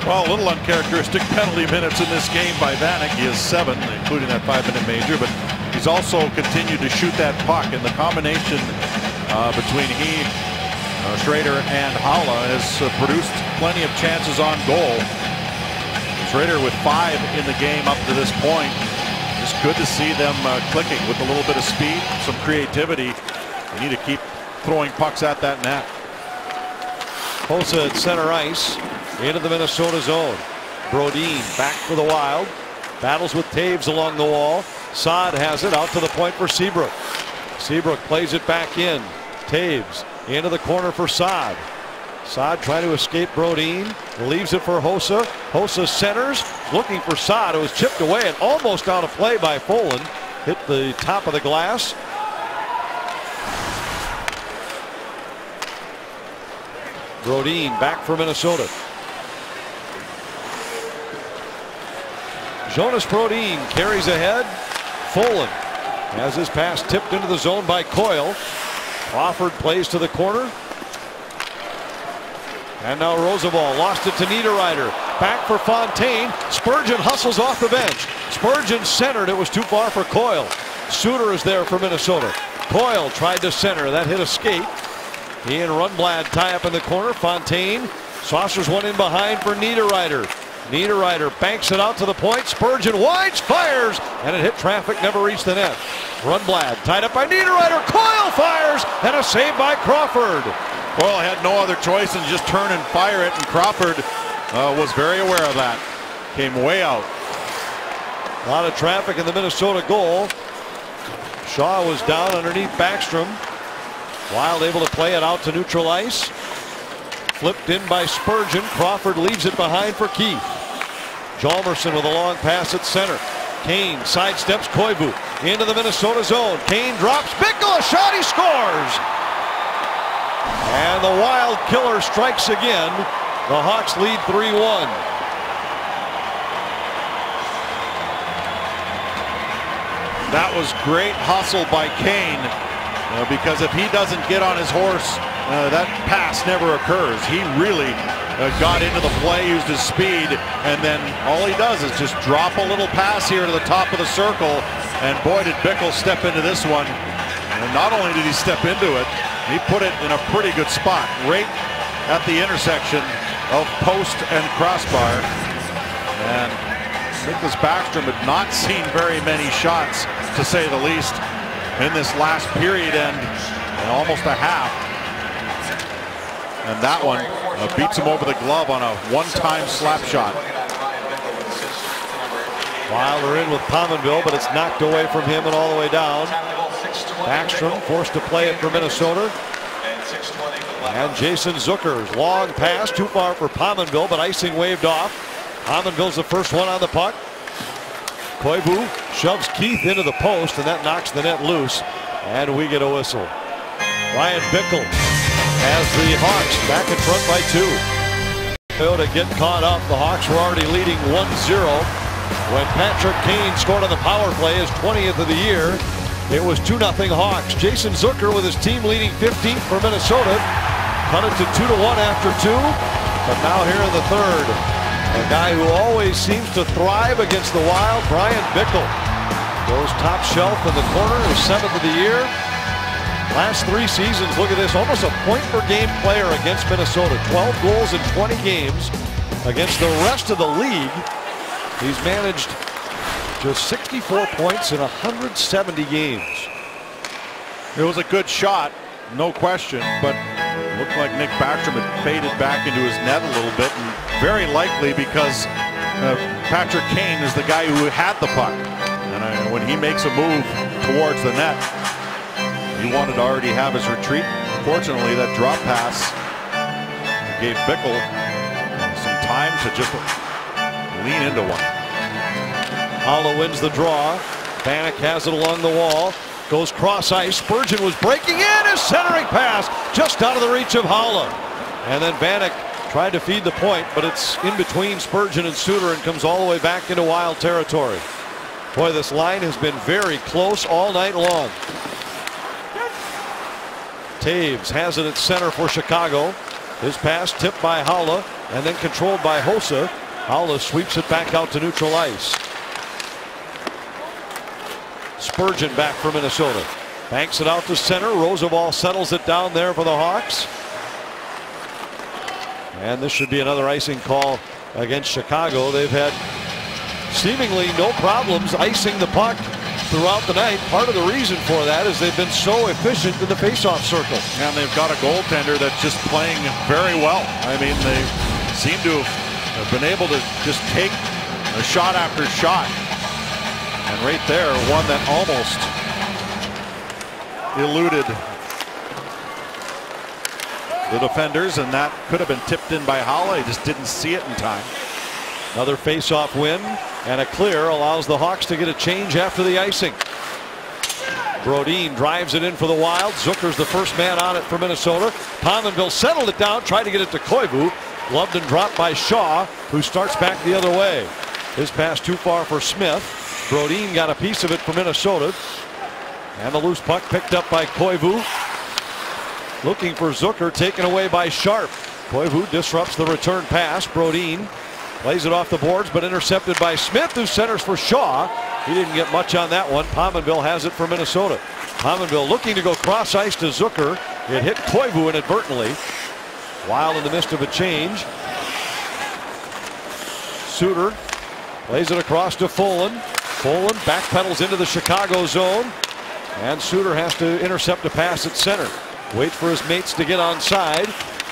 Speaker 2: Well, a little uncharacteristic penalty minutes in this game by Vanek. He has 7, including that 5-minute major, but he's also continued to shoot that puck, and the combination between he, Schrader, and Haula has produced plenty of chances on goal. Schrader with 5 in the game up to this point. Just good to see them clicking with a little bit of speed, some creativity. They need to keep throwing pucks at that net.
Speaker 1: Hossa at center ice into the Minnesota zone. Brodin back for the Wild. Battles with Taves along the wall. Saad has it out to the point for Seabrook. Seabrook plays it back in. Taves into the corner for Saad. Saad trying to escape Brodin. Leaves it for Hossa. Hossa centers. Looking for Saad. It was chipped away and almost out of play by Folin. Hit the top of the glass. Brodin back for Minnesota. Jonas Brodin carries ahead. Folin has his pass tipped into the zone by Coyle. Crawford plays to the corner. And now Roosevelt lost it to Niederreiter. Back for Fontaine. Spurgeon hustles off the bench. Spurgeon centered. It was too far for Coyle. Suter is there for Minnesota. Coyle tried to center. That hit a skate. He and Rundblad tie up in the corner. Fontaine saucers one in behind for Niederreiter. Niederreiter banks it out to the point. Spurgeon wides, fires, and it hit traffic, never reached the net. Rundblad tied up by Niederreiter. Coyle fires, and a save by Crawford.
Speaker 2: Coyle had no other choice than just turn and fire it, and Crawford was very aware of that. Came way out.
Speaker 1: A lot of traffic in the Minnesota goal. Shaw was down underneath Backstrom. Wild able to play it out to neutral ice. Flipped in by Spurgeon. Crawford leaves it behind for Keith. Hjalmarsson with a long pass at center. Kane sidesteps Koivu into the Minnesota zone. Kane drops. Bickle, a shot, he scores. And the Wild killer strikes again. The Hawks lead 3-1.
Speaker 2: That was great hustle by Kane. Because if he doesn't get on his horse, that pass never occurs. He really got into the play, used his speed, and then all he does is just drop a little pass here to the top of the circle. And boy, did Bickle step into this one. And not only did he step into it, he put it in a pretty good spot, right at the intersection of post and crossbar. And Nicklas Backstrom had not seen very many shots, to say the least, in this last period and almost a half. And that one beats him over the glove on a one-time slap shot.
Speaker 1: Wild are in with Pominville, but it's knocked away from him and all the way down. Backstrom forced to play it for Minnesota. And Jason Zucker's long pass, too far for Pominville, but icing waved off. Pominville's the first one on the puck. Koivu shoves Keith into the post, and that knocks the net loose, and we get a whistle. Ryan Bickle has the Hawks back in front by 2. To get caught up, the Hawks were already leading 1-0 when Patrick Kane scored on the power play, his 20th of the year. It was 2-0 Hawks. Jason Zucker with his team leading 15th for Minnesota. Cut it to 2-1 after 2, but now here in the third. A guy who always seems to thrive against the Wild, Brian Bickle. Goes top shelf in the corner, his 7th of the year. Last 3 seasons, look at this, almost a point-per-game player against Minnesota. 12 goals in 20 games. Against the rest of the league, he's managed just 64 points in 170 games.
Speaker 2: It was a good shot, no question, but it looked like Nick Backstrom had faded back into his net a little bit, and very likely because Patrick Kane is the guy who had the puck. And when he makes a move towards the net, he wanted to already have his retreat. Unfortunately, that drop pass gave Bickle some time to just lean into one.
Speaker 1: Haula wins the draw. Vanek has it along the wall. Goes cross ice. Spurgeon was breaking in. His centering pass just out of the reach of Haula. And then Vanek tried to feed the point, but it's in between Spurgeon and Suter and comes all the way back into Wild territory. Boy, this line has been very close all night long. Taves has it at center for Chicago. His pass tipped by Haula and then controlled by Hossa. Haula sweeps it back out to neutral ice. Spurgeon back for Minnesota. Banks it out to center. Roosevelt settles it down there for the Hawks. And this should be another icing call against Chicago. They've had seemingly no problems icing the puck throughout the night. Part of the reason for that is they've been so efficient in the faceoff circle.
Speaker 2: And they've got a goaltender that's just playing very well. I mean, they seem to have been able to just take a shot after shot. And right there, one that almost eluded the defenders, and that could have been tipped in by Haula. He just didn't see it in time.
Speaker 1: Another face-off win and a clear allows the Hawks to get a change after the icing. Brodin drives it in for the Wild. Zucker's the first man on it for Minnesota. Pominville settled it down, tried to get it to Koivu. Gloved and dropped by Shaw, who starts back the other way. His pass too far for Smith. Brodin got a piece of it for Minnesota. And the loose puck picked up by Koivu. Looking for Zucker, taken away by Sharp. Koivu disrupts the return pass. Brodin plays it off the boards, but intercepted by Smith, who centers for Shaw. He didn't get much on that one. Pominville has it for Minnesota. Pominville looking to go cross ice to Zucker. It hit Koivu inadvertently. Wild in the midst of a change. Suter plays it across to Folan. Folan backpedals into the Chicago zone. And Suter has to intercept a pass at center. Waits for his mates to get onside.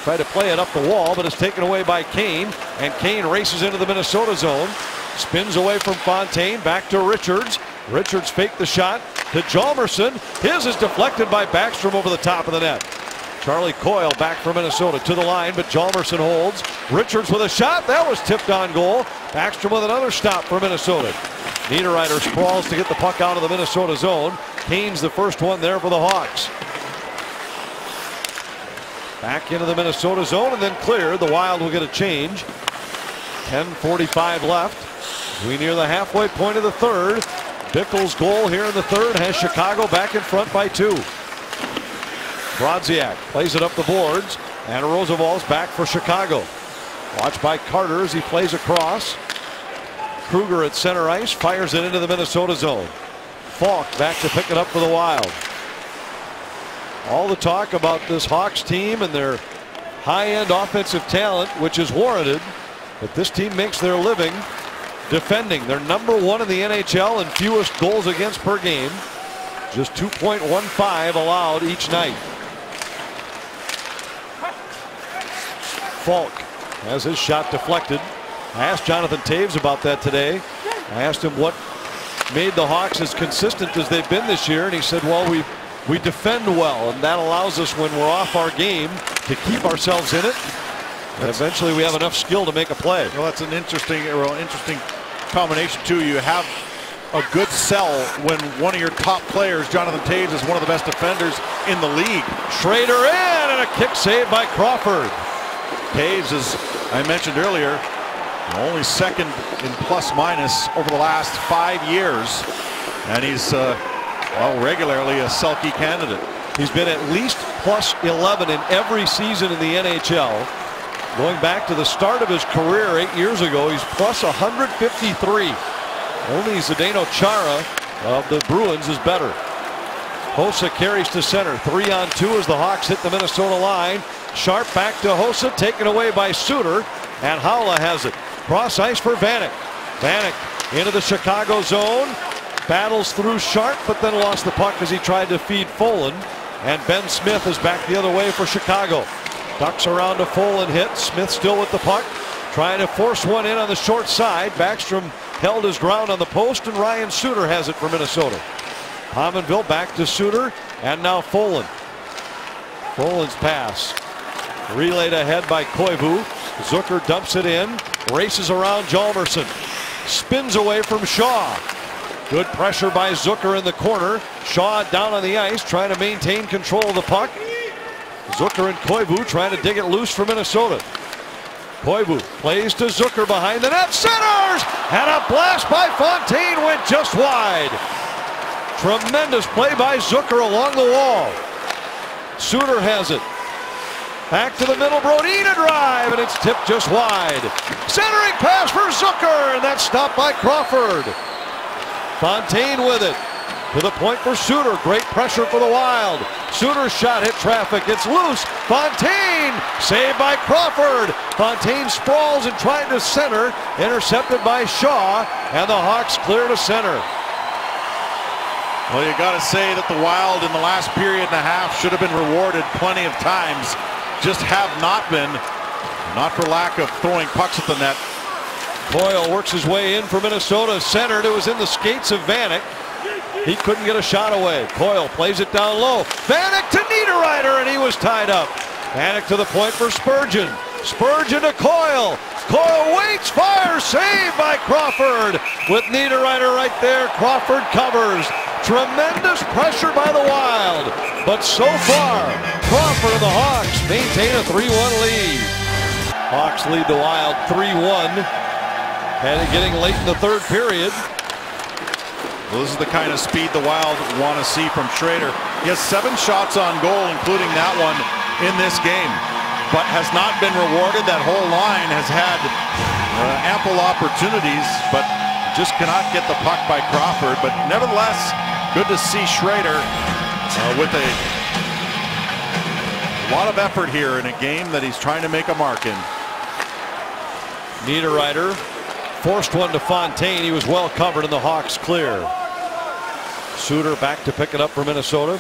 Speaker 1: Try to play it up the wall, but it's taken away by Kane. And Kane races into the Minnesota zone. Spins away from Fontaine. Back to Richards. Richards faked the shot to Hjalmarsson. His is deflected by Backstrom over the top of the net. Charlie Coyle back for Minnesota to the line, but Hjalmarsson holds. Richards with a shot. That was tipped on goal. Backstrom with another stop for Minnesota. Niederreiter sprawls to get the puck out of the Minnesota zone. Kane's the first one there for the Hawks. Back into the Minnesota zone and then cleared. The Wild will get a change. 10:45 left. We near the halfway point of the third. Bickle's goal here in the third has Chicago back in front by 2. Brodziak plays it up the boards, and Roosevelt's back for Chicago. Watched by Carter as he plays across. Kruger at center ice fires it into the Minnesota zone. Falk back to pick it up for the Wild. All the talk about this Hawks team and their high-end offensive talent, which is warranted, but this team makes their living defending. They're #1 in the NHL in fewest goals against per game. Just 2.15 allowed each night. Falk has his shot deflected. I asked Jonathan Taves about that today. I asked him what made the Hawks as consistent as they've been this year, and he said, well, we defend well, and that allows us when we're off our game to keep ourselves in it. And eventually we have enough skill to make a play.
Speaker 2: Well, that's an interesting combination too. You have a good sell when one of your top players, Jonathan Taves, is one of the best defenders in the league.
Speaker 1: Schrader in, and a kick saved by Crawford.
Speaker 2: Taves, as I mentioned earlier, only second in plus minus over the last 5 years, and he's regularly a Selke candidate.
Speaker 1: He's been at least plus 11 in every season in the NHL. Going back to the start of his career 8 years ago, he's plus 153. Only Zdeno Chara of the Bruins is better. Hossa carries to center. 3-on-2 as the Hawks hit the Minnesota line. Sharp back to Hossa, taken away by Suter, and Haula has it. Cross ice for Vanek. Vanek into the Chicago zone. Battles through Sharp, but then lost the puck as he tried to feed Folan. And Ben Smith is back the other way for Chicago. Ducks around to Folan hit. Smith still with the puck, trying to force one in on the short side. Backstrom held his ground on the post, and Ryan Suter has it for Minnesota. Pominville back to Suter, and now Folan. Folan's pass relayed ahead by Koivu. Zucker dumps it in, races around Hjalmarsson, spins away from Shaw. Good pressure by Zucker in the corner. Shaw down on the ice trying to maintain control of the puck. Zucker and Koivu trying to dig it loose for Minnesota. Koivu plays to Zucker behind the net, centers, and a blast by Fontaine went just wide. Tremendous play by Zucker along the wall. Suter has it. Back to the middle, Brodin a drive, and it's tipped just wide. Centering pass for Zucker, and that's stopped by Crawford. Fontaine with it. To the point for Suter. Great pressure for the Wild. Suter's shot hit traffic. It's loose. Fontaine saved by Crawford. Fontaine sprawls and trying to center. Intercepted by Shaw, and the Hawks clear to center.
Speaker 2: Well, you got to say that the Wild in the last period and a half should have been rewarded plenty of times. Just have not been. Not for lack of throwing pucks at the net.
Speaker 1: Coyle works his way in for Minnesota. Centered. It was in the skates of Vanek. He couldn't get a shot away. Coyle plays it down low. Vanek to Niederreiter, and he was tied up. Vanek to the point for Spurgeon. Spurgeon to Coyle. Coyle waits, fires, saved by Crawford. With Niederreiter right there, Crawford covers. Tremendous pressure by the Wild. But so far, Crawford and the Hawks maintain a 3-1 lead. Hawks lead the Wild 3-1. And getting late in the third period.
Speaker 2: Well, this is the kind of speed the Wild want to see from Schrader. He has 7 shots on goal, including that one in this game, but has not been rewarded. That whole line has had ample opportunities, but just cannot get the puck by Crawford. But nevertheless, good to see Schrader with a lot of effort here in a game that he's trying to make a mark in.
Speaker 1: Niederreiter forced one to Fontaine. He was well covered, and the Hawks clear. Suter back to pick it up for Minnesota.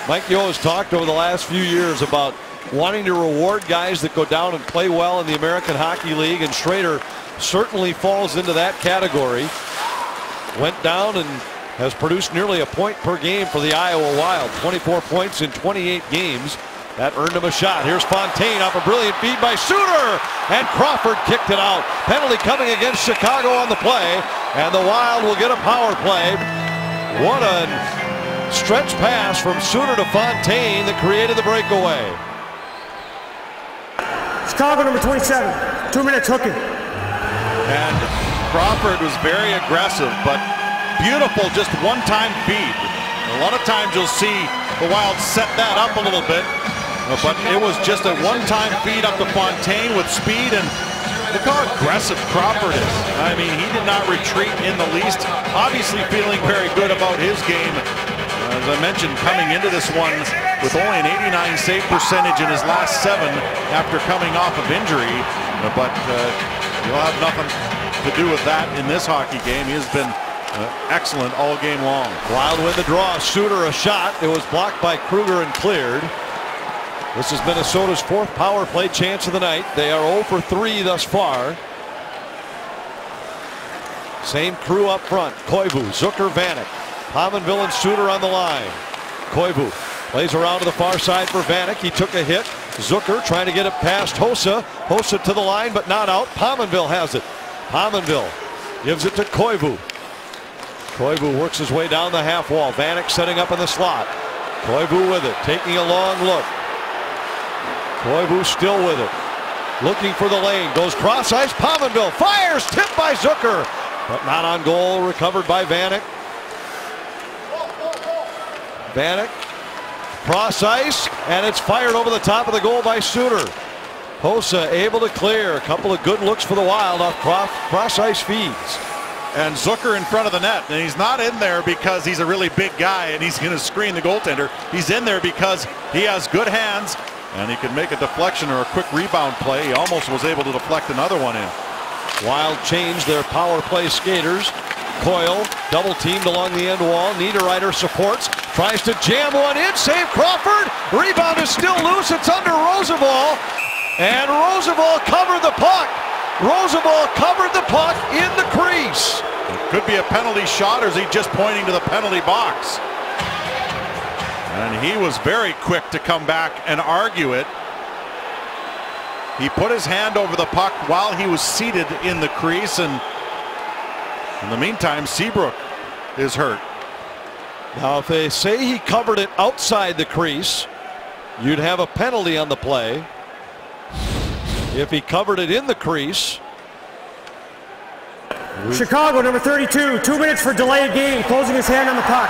Speaker 1: Mike Yeo has talked over the last few years about wanting to reward guys that go down and play well in the American Hockey League, and Schrader certainly falls into that category. Went down and has produced nearly a point per game for the Iowa Wild. 24 points in 28 games. That earned him a shot. Here's Fontaine off a brilliant feed by Suter, and Crawford kicked it out. Penalty coming against Chicago on the play, and the Wild will get a power play. What a stretch pass from Suter to Fontaine that created the breakaway.
Speaker 5: Chicago number 27, 2 minutes hooking.
Speaker 2: And Crawford was very aggressive, but beautiful, just one-time feed. A lot of times you'll see the Wild set that up a little bit, but it was just a one-time feed up to Fontaine with speed, and look how aggressive Crawford is. I mean, he did not retreat in the least. Obviously feeling very good about his game. As I mentioned, coming into this one with only an 89 save percentage in his last 7 after coming off of injury. But you'll have nothing to do with that in this hockey game. He has been excellent all game long.
Speaker 1: Wild win the draw. Suter a shot. It was blocked by Kruger and cleared. This is Minnesota's 4th power play chance of the night. They are 0 for 3 thus far. Same crew up front. Koivu, Zucker, Vanek. Pominville and Suter on the line. Koivu plays around to the far side for Vanek. He took a hit. Zucker trying to get it past Hossa. Hossa to the line, but not out. Pominville has it. Pominville gives it to Koivu. Koivu works his way down the half wall. Vanek setting up in the slot. Koivu with it, taking a long look. Koivu still with it. Looking for the lane. Goes cross ice. Pominville fires. Tipped by Zucker, but not on goal. Recovered by Vanek. Vanek cross ice, and it's fired over the top of the goal by Suter. Hossa able to clear. A couple of good looks for the Wild off cross ice feeds.
Speaker 2: And Zucker in front of the net, and he's not in there because he's a really big guy and he's going to screen the goaltender. He's in there because he has good hands and he can make a deflection or a quick rebound play. He almost was able to deflect another one in.
Speaker 1: Wild changed their power play skaters. Coyle double teamed along the end wall. Niederreiter supports, tries to jam one in, save Crawford. Rebound is still loose. It's under Roosevelt, and Roosevelt covered the puck. Roosevelt covered the puck in the crease.
Speaker 2: It could be a penalty shot, or is he just pointing to the penalty box? And he was very quick to come back and argue it. He put his hand over the puck while he was seated in the crease, and in the meantime, Seabrook is hurt.
Speaker 1: Now, if they say he covered it outside the crease, you'd have a penalty on the play. If he covered it in the crease.
Speaker 5: Chicago, number 32, 2 minutes for delay of game, closing his hand on the puck.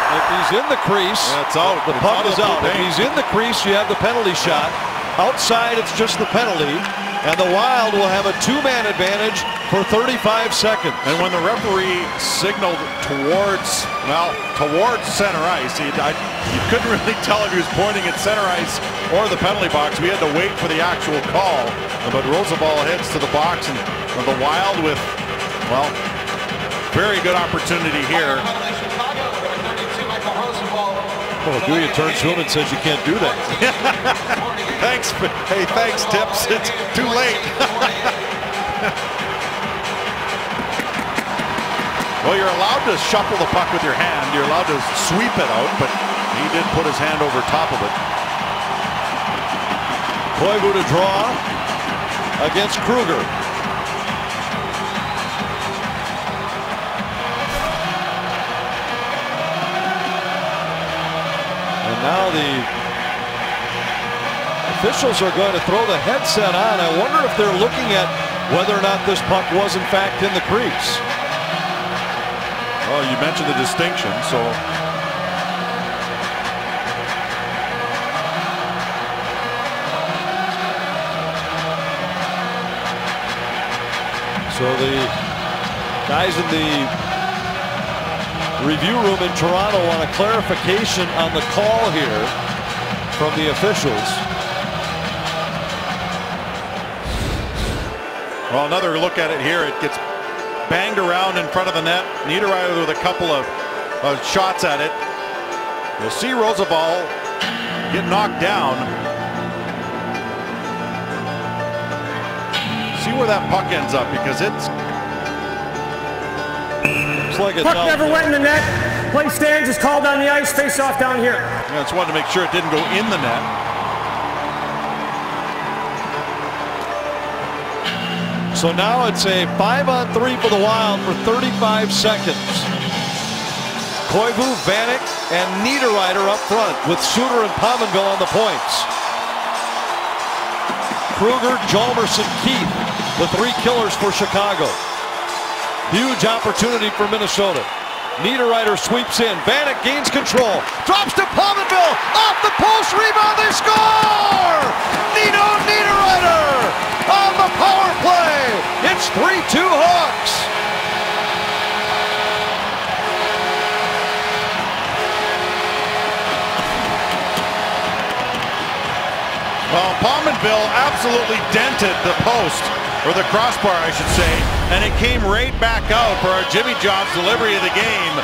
Speaker 1: If he's in the crease,
Speaker 2: it's out.
Speaker 1: The puck is out. If he's in the crease, you have the penalty shot. Outside, it's just the penalty. And the Wild will have a 2-man advantage for 35 seconds.
Speaker 2: And when the referee signaled towards center ice, you couldn't really tell if he was pointing at center ice or the penalty box. We had to wait for the actual call. But Rozabal heads to the box, and the Wild with, well, very good opportunity here.
Speaker 1: Well, Guya turns to him and says, "You can't do that."
Speaker 2: Thanks. Hey, thanks, Tips. It's too late. Well, you're allowed to shuffle the puck with your hand. You're allowed to sweep it out, but he did put his hand over top of it.
Speaker 1: Koivu to draw against Kruger. And now the officials are going to throw the headset on. I wonder if they're looking at whether or not this puck was in fact in the crease.
Speaker 2: Well, you mentioned the distinction, so.
Speaker 1: So the guys in the review room in Toronto want a clarification on the call here from the officials.
Speaker 2: Well, another look at it here. It gets banged around in front of the net. Niederreiter with a couple of shots at it. You'll see Rozabal get knocked down. See where that puck ends up, because it's
Speaker 1: like
Speaker 5: Puck never went in the net. Play stands is called on the ice. Face off down here.
Speaker 2: I just wanted to make sure it didn't go in the net.
Speaker 1: So now it's a 5-on-3 for the Wild for 35 seconds. Koivu, Vanek, and Niederreiter up front with Suter and Pominville on the points. Kruger, Hjalmarsson, Keith, the three killers for Chicago. Huge opportunity for Minnesota. Niederreiter sweeps in. Vanek gains control. Drops to Pominville. Off the post. Rebound. They score! Nino Niederreiter on the power play. It's 3-2 Hawks.
Speaker 2: Well, Pominville absolutely dented the post, or the crossbar, I should say, and it came right back out for our Jimmy Johns delivery of the game.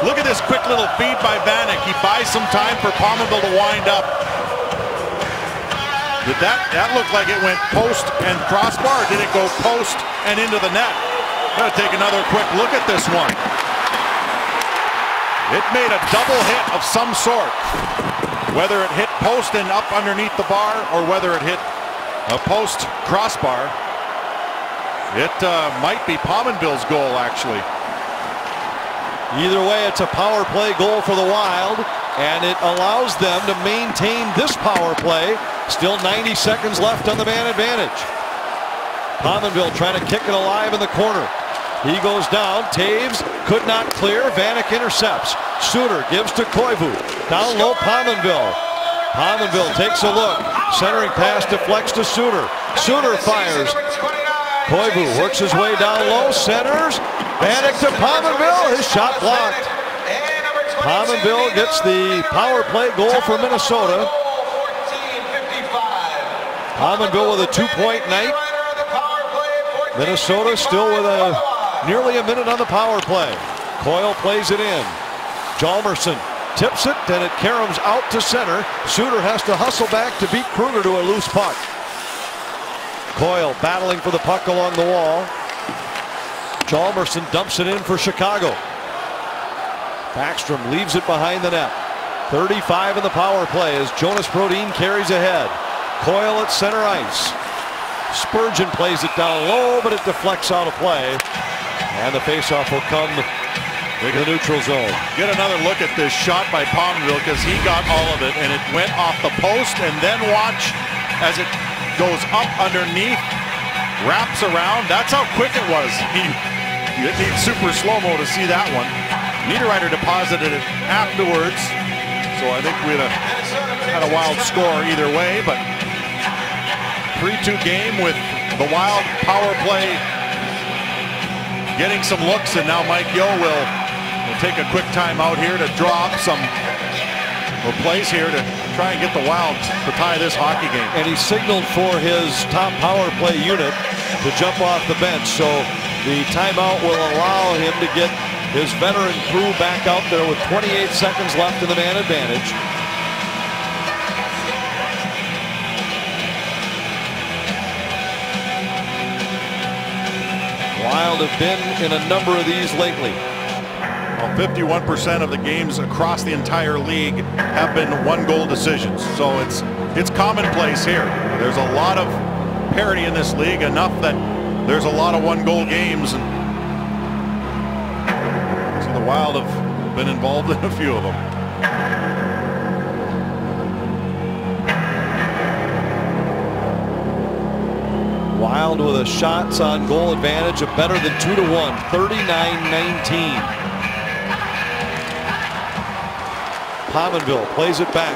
Speaker 2: Look at this quick little feed by Vanek. He buys some time for Pominville to wind up. Did that look like it went post and crossbar, or did it go post and into the net? Gotta take another quick look at this one. It made a double hit of some sort. Whether it hit post and up underneath the bar, or whether it hit a post crossbar, it might be Pominville's goal, actually.
Speaker 1: Either way, it's a power play goal for the Wild, and it allows them to maintain this power play. Still 90 seconds left on the man advantage. Pominville trying to kick it alive in the corner. He goes down. Taves could not clear. Vanek intercepts. Suter gives to Koivu. Down low, Pominville. Pominville takes a look. Centering pass deflects to Suter. Suter fires. Koivu works his way down low. Centers. Vanek to Pominville. His shot blocked. Pominville gets the power play goal for Minnesota. Pominville with a 2-point night. Minnesota still with nearly a minute on the power play. Coyle plays it in. Hjalmarsson tips it, and it caroms out to center. Suter has to hustle back to beat Kruger to a loose puck. Coyle battling for the puck along the wall. Hjalmarsson dumps it in for Chicago. Backstrom leaves it behind the net. 35 in the power play as Jonas Brodin carries ahead. Coyle at center ice. Spurgeon plays it down low, but it deflects out of play. And the faceoff will come in the neutral zone.
Speaker 2: Get another look at this shot by Pominville, because he got all of it, and it went off the post, and then watch as it goes up underneath, wraps around. That's how quick it was. You need super slow-mo to see that one. Niederreiter deposited it afterwards, so I think we'd have had a Wild score either way, but 3-2 game with the Wild power play getting some looks, and now Mike Yeo will take a quick timeout here to draw up some plays here to try and get the Wild to tie this hockey game.
Speaker 1: And he signaled for his top power play unit to jump off the bench, so the timeout will allow him to get his veteran crew back out there with 28 seconds left in the man advantage. Wild have been in a number of these lately.
Speaker 2: Well, 51% of the games across the entire league have been one-goal decisions, so it's commonplace here. There's a lot of parity in this league, enough that there's a lot of one-goal games, and so the Wild have been involved in a few of them.
Speaker 1: Wild with a shots on goal advantage of better than 2-1, 39-19. Pominville plays it back.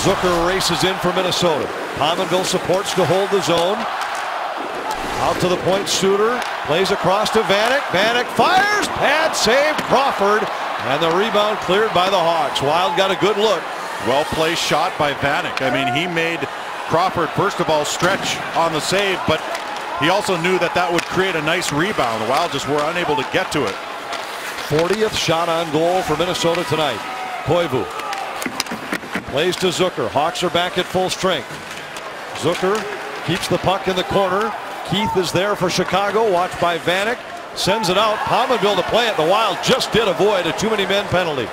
Speaker 1: Zucker races in for Minnesota. Pominville supports to hold the zone. Out to the point, Suter plays across to Vanek. Vanek fires, pad save, Crawford, and the rebound cleared by the Hawks. Wild got a good look.
Speaker 2: Well placed shot by Vanek. I mean, he made Crawford first of all stretch on the save, but he also knew that that would create a nice rebound. The Wild just were unable to get to it.
Speaker 1: 40th shot on goal for Minnesota tonight. Koivu plays to Zucker. Hawks are back at full strength. Zucker keeps the puck in the corner. Keith is there for Chicago, watched by Vanek. Sends it out. Pominville to play it. The Wild just did avoid a too-many-men penalty.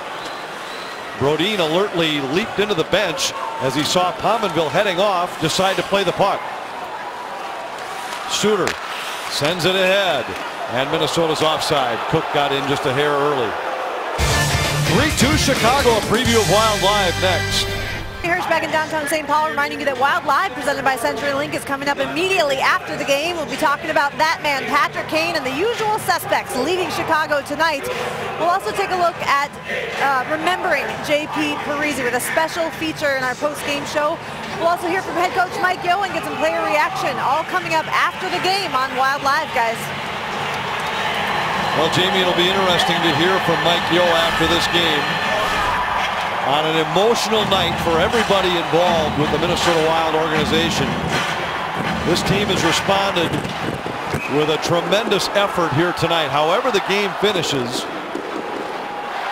Speaker 1: Brodin alertly leaped into the bench as he saw Pominville heading off, decide to play the puck. Suter sends it ahead, and Minnesota's offside. Cook got in just a hair early. 3-2 Chicago. A preview of Wild Live next.
Speaker 6: Hirsch back in downtown St. Paul, reminding you that Wild Live, presented by CenturyLink, is coming up immediately after the game. We'll be talking about that man, Patrick Kane, and the usual suspects leading Chicago tonight. We'll also take a look at remembering J.P. Parise with a special feature in our post-game show. We'll also hear from head coach Mike Yeo and get some player reaction, all coming up after the game on Wild Live, guys.
Speaker 1: Well, Jamie, it'll be interesting to hear from Mike Yeo after this game. On an emotional night for everybody involved with the Minnesota Wild organization. This team has responded with a tremendous effort here tonight. However the game finishes,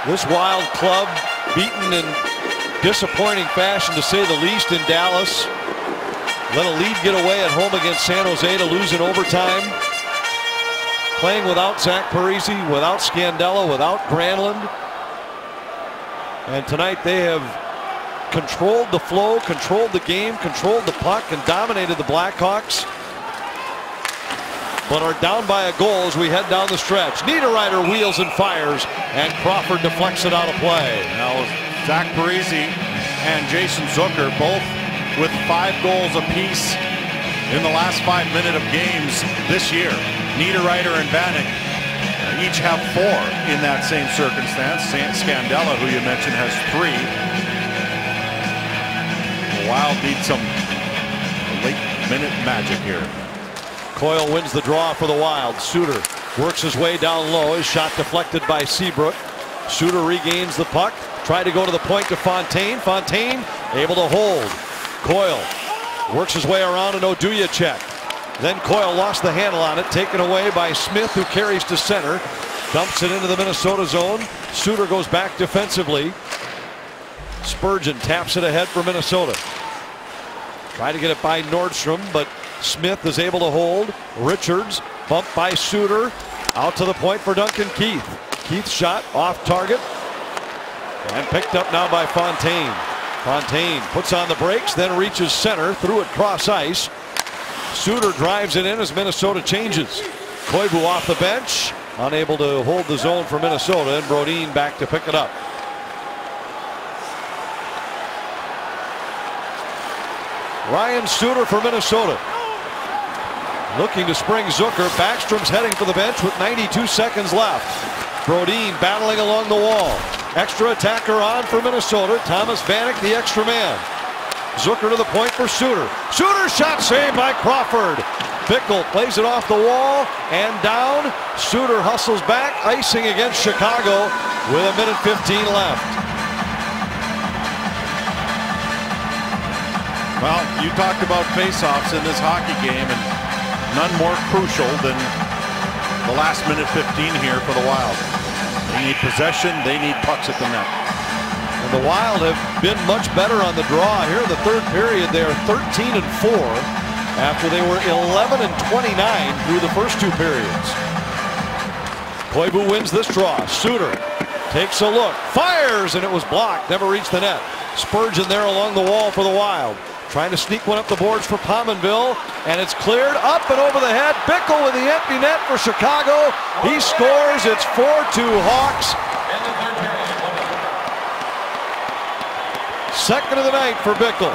Speaker 1: this Wild club beaten in disappointing fashion, to say the least, in Dallas. Let a lead get away at home against San Jose to lose in overtime. Playing without Zach Parise, without Scandella, without Granlund. And tonight they have controlled the flow, controlled the game, controlled the puck, and dominated the Blackhawks. But are down by a goal as we head down the stretch. Niederreiter wheels and fires, and Crawford deflects it out of play.
Speaker 2: Now Zach Parise and Jason Zucker both with 5 goals apiece in the last 5 minutes of games this year. Niederreiter and Vanek each have 4 in that same circumstance. Scandella, who you mentioned, has 3. The Wild need some late-minute magic here.
Speaker 1: Coyle wins the draw for the Wild. Suter works his way down low. His shot deflected by Seabrook. Suter regains the puck. Tried to go to the point to Fontaine. Fontaine able to hold. Coyle works his way around an Oduya check. Then Coyle lost the handle on it, taken away by Smith, who carries to center. Dumps it into the Minnesota zone. Suter goes back defensively. Spurgeon taps it ahead for Minnesota. Try to get it by Nordstrom, but Smith is able to hold. Richards bumped by Suter. Out to the point for Duncan Keith. Keith's shot off target and picked up now by Fontaine. Fontaine puts on the brakes, then reaches center, threw it cross ice. Suter drives it in as Minnesota changes. Koivu off the bench, unable to hold the zone for Minnesota, and Brodin back to pick it up. Ryan Suter for Minnesota. Looking to spring Zucker. Backstrom's heading for the bench with 92 seconds left. Brodin battling along the wall. Extra attacker on for Minnesota. Thomas Vanek, the extra man. Zucker to the point for Suter. Suter shot saved by Crawford. Bickle plays it off the wall and down. Suter hustles back, icing against Chicago with 1:15 left.
Speaker 2: Well, you talked about face-offs in this hockey game, and none more crucial than the last minute 15 here for the Wild. They need possession. They need pucks at the net.
Speaker 1: And the Wild have been much better on the draw. Here in the third period, they are 13-4 after they were 11-29 through the first two periods. Koivu wins this draw. Suter takes a look, fires, and it was blocked. Never reached the net. Spurgeon there along the wall for the Wild. Trying to sneak one up the boards for Pominville, and it's cleared up and over the head. Bickle with the empty net for Chicago. He scores. It's 4-2 Hawks. Second of the night for Bickle.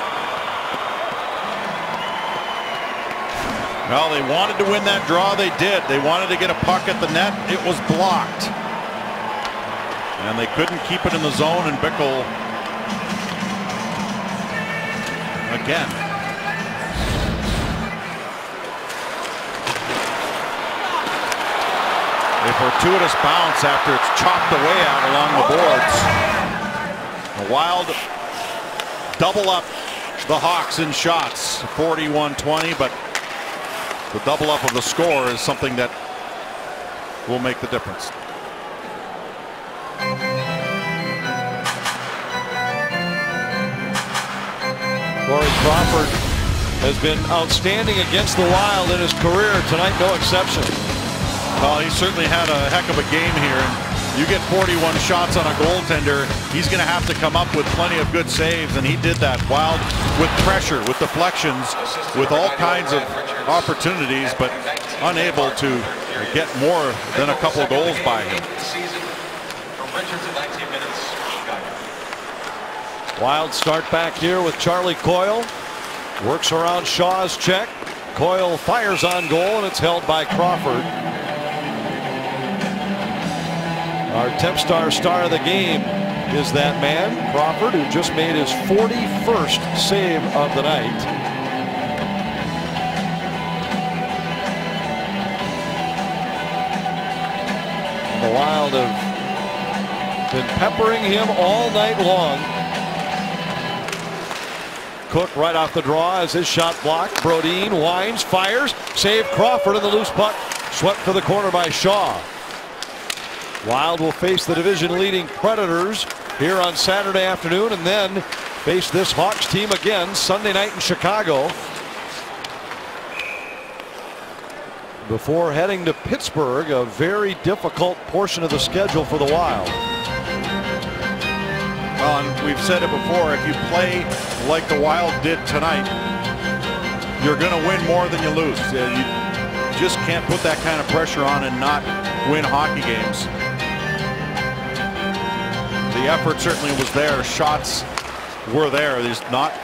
Speaker 2: Well, they wanted to win that draw. They did. They wanted to get a puck at the net. It was blocked. And they couldn't keep it in the zone, and Bickle again. A fortuitous bounce after it's chopped away out along the boards. The Wild double up the Hawks in shots, 41-20, but the double up of the score is something that will make the difference.
Speaker 1: Corey Crawford has been outstanding against the Wild in his career. Tonight, no exception.
Speaker 2: Well, he certainly had a heck of a game here. And you get 41 shots on a goaltender, he's going to have to come up with plenty of good saves, and he did that. Wild with pressure, with deflections, with all kinds of opportunities, but unable to get more than a couple of goals by him.
Speaker 1: Wild start back here with Charlie Coyle. Works around Shaw's check. Coyle fires on goal, and it's held by Crawford. Our TempStar star of the game is that man, Crawford, who just made his 41st save of the night. And the Wild have been peppering him all night long. Cook right off the draw as his shot blocked. Brodin winds, fires, save Crawford, and the loose puck swept to the corner by Shaw. Wild will face the division-leading Predators here on Saturday afternoon, and then face this Hawks team again Sunday night in Chicago, before heading to Pittsburgh, a very difficult portion of the schedule for the Wild.
Speaker 2: Well, and we've said it before, if you play like the Wild did tonight, you're going to win more than you lose. You just can't put that kind of pressure on and not win hockey games. The effort certainly was there. Shots were there. He's not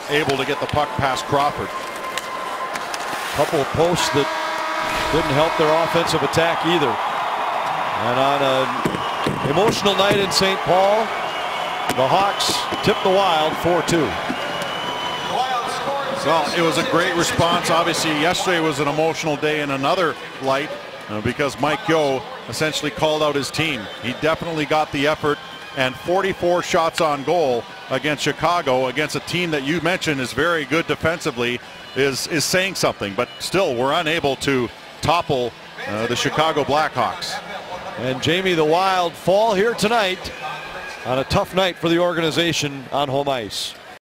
Speaker 2: able to get the puck past Crawford.
Speaker 1: Couple of posts that didn't help their offensive attack either. And on an emotional night in St. Paul, the Hawks tipped the Wild 4-2.
Speaker 2: Well, it was a great response. Obviously, yesterday was an emotional day in another light because Mike Yeo essentially called out his team. He definitely got the effort, and 44 shots on goal against Chicago, against a team that you mentioned is very good defensively, is saying something. But still, we're unable to topple the Chicago Blackhawks.
Speaker 1: And Jamie, the Wild fall here tonight on a tough night for the organization on home ice.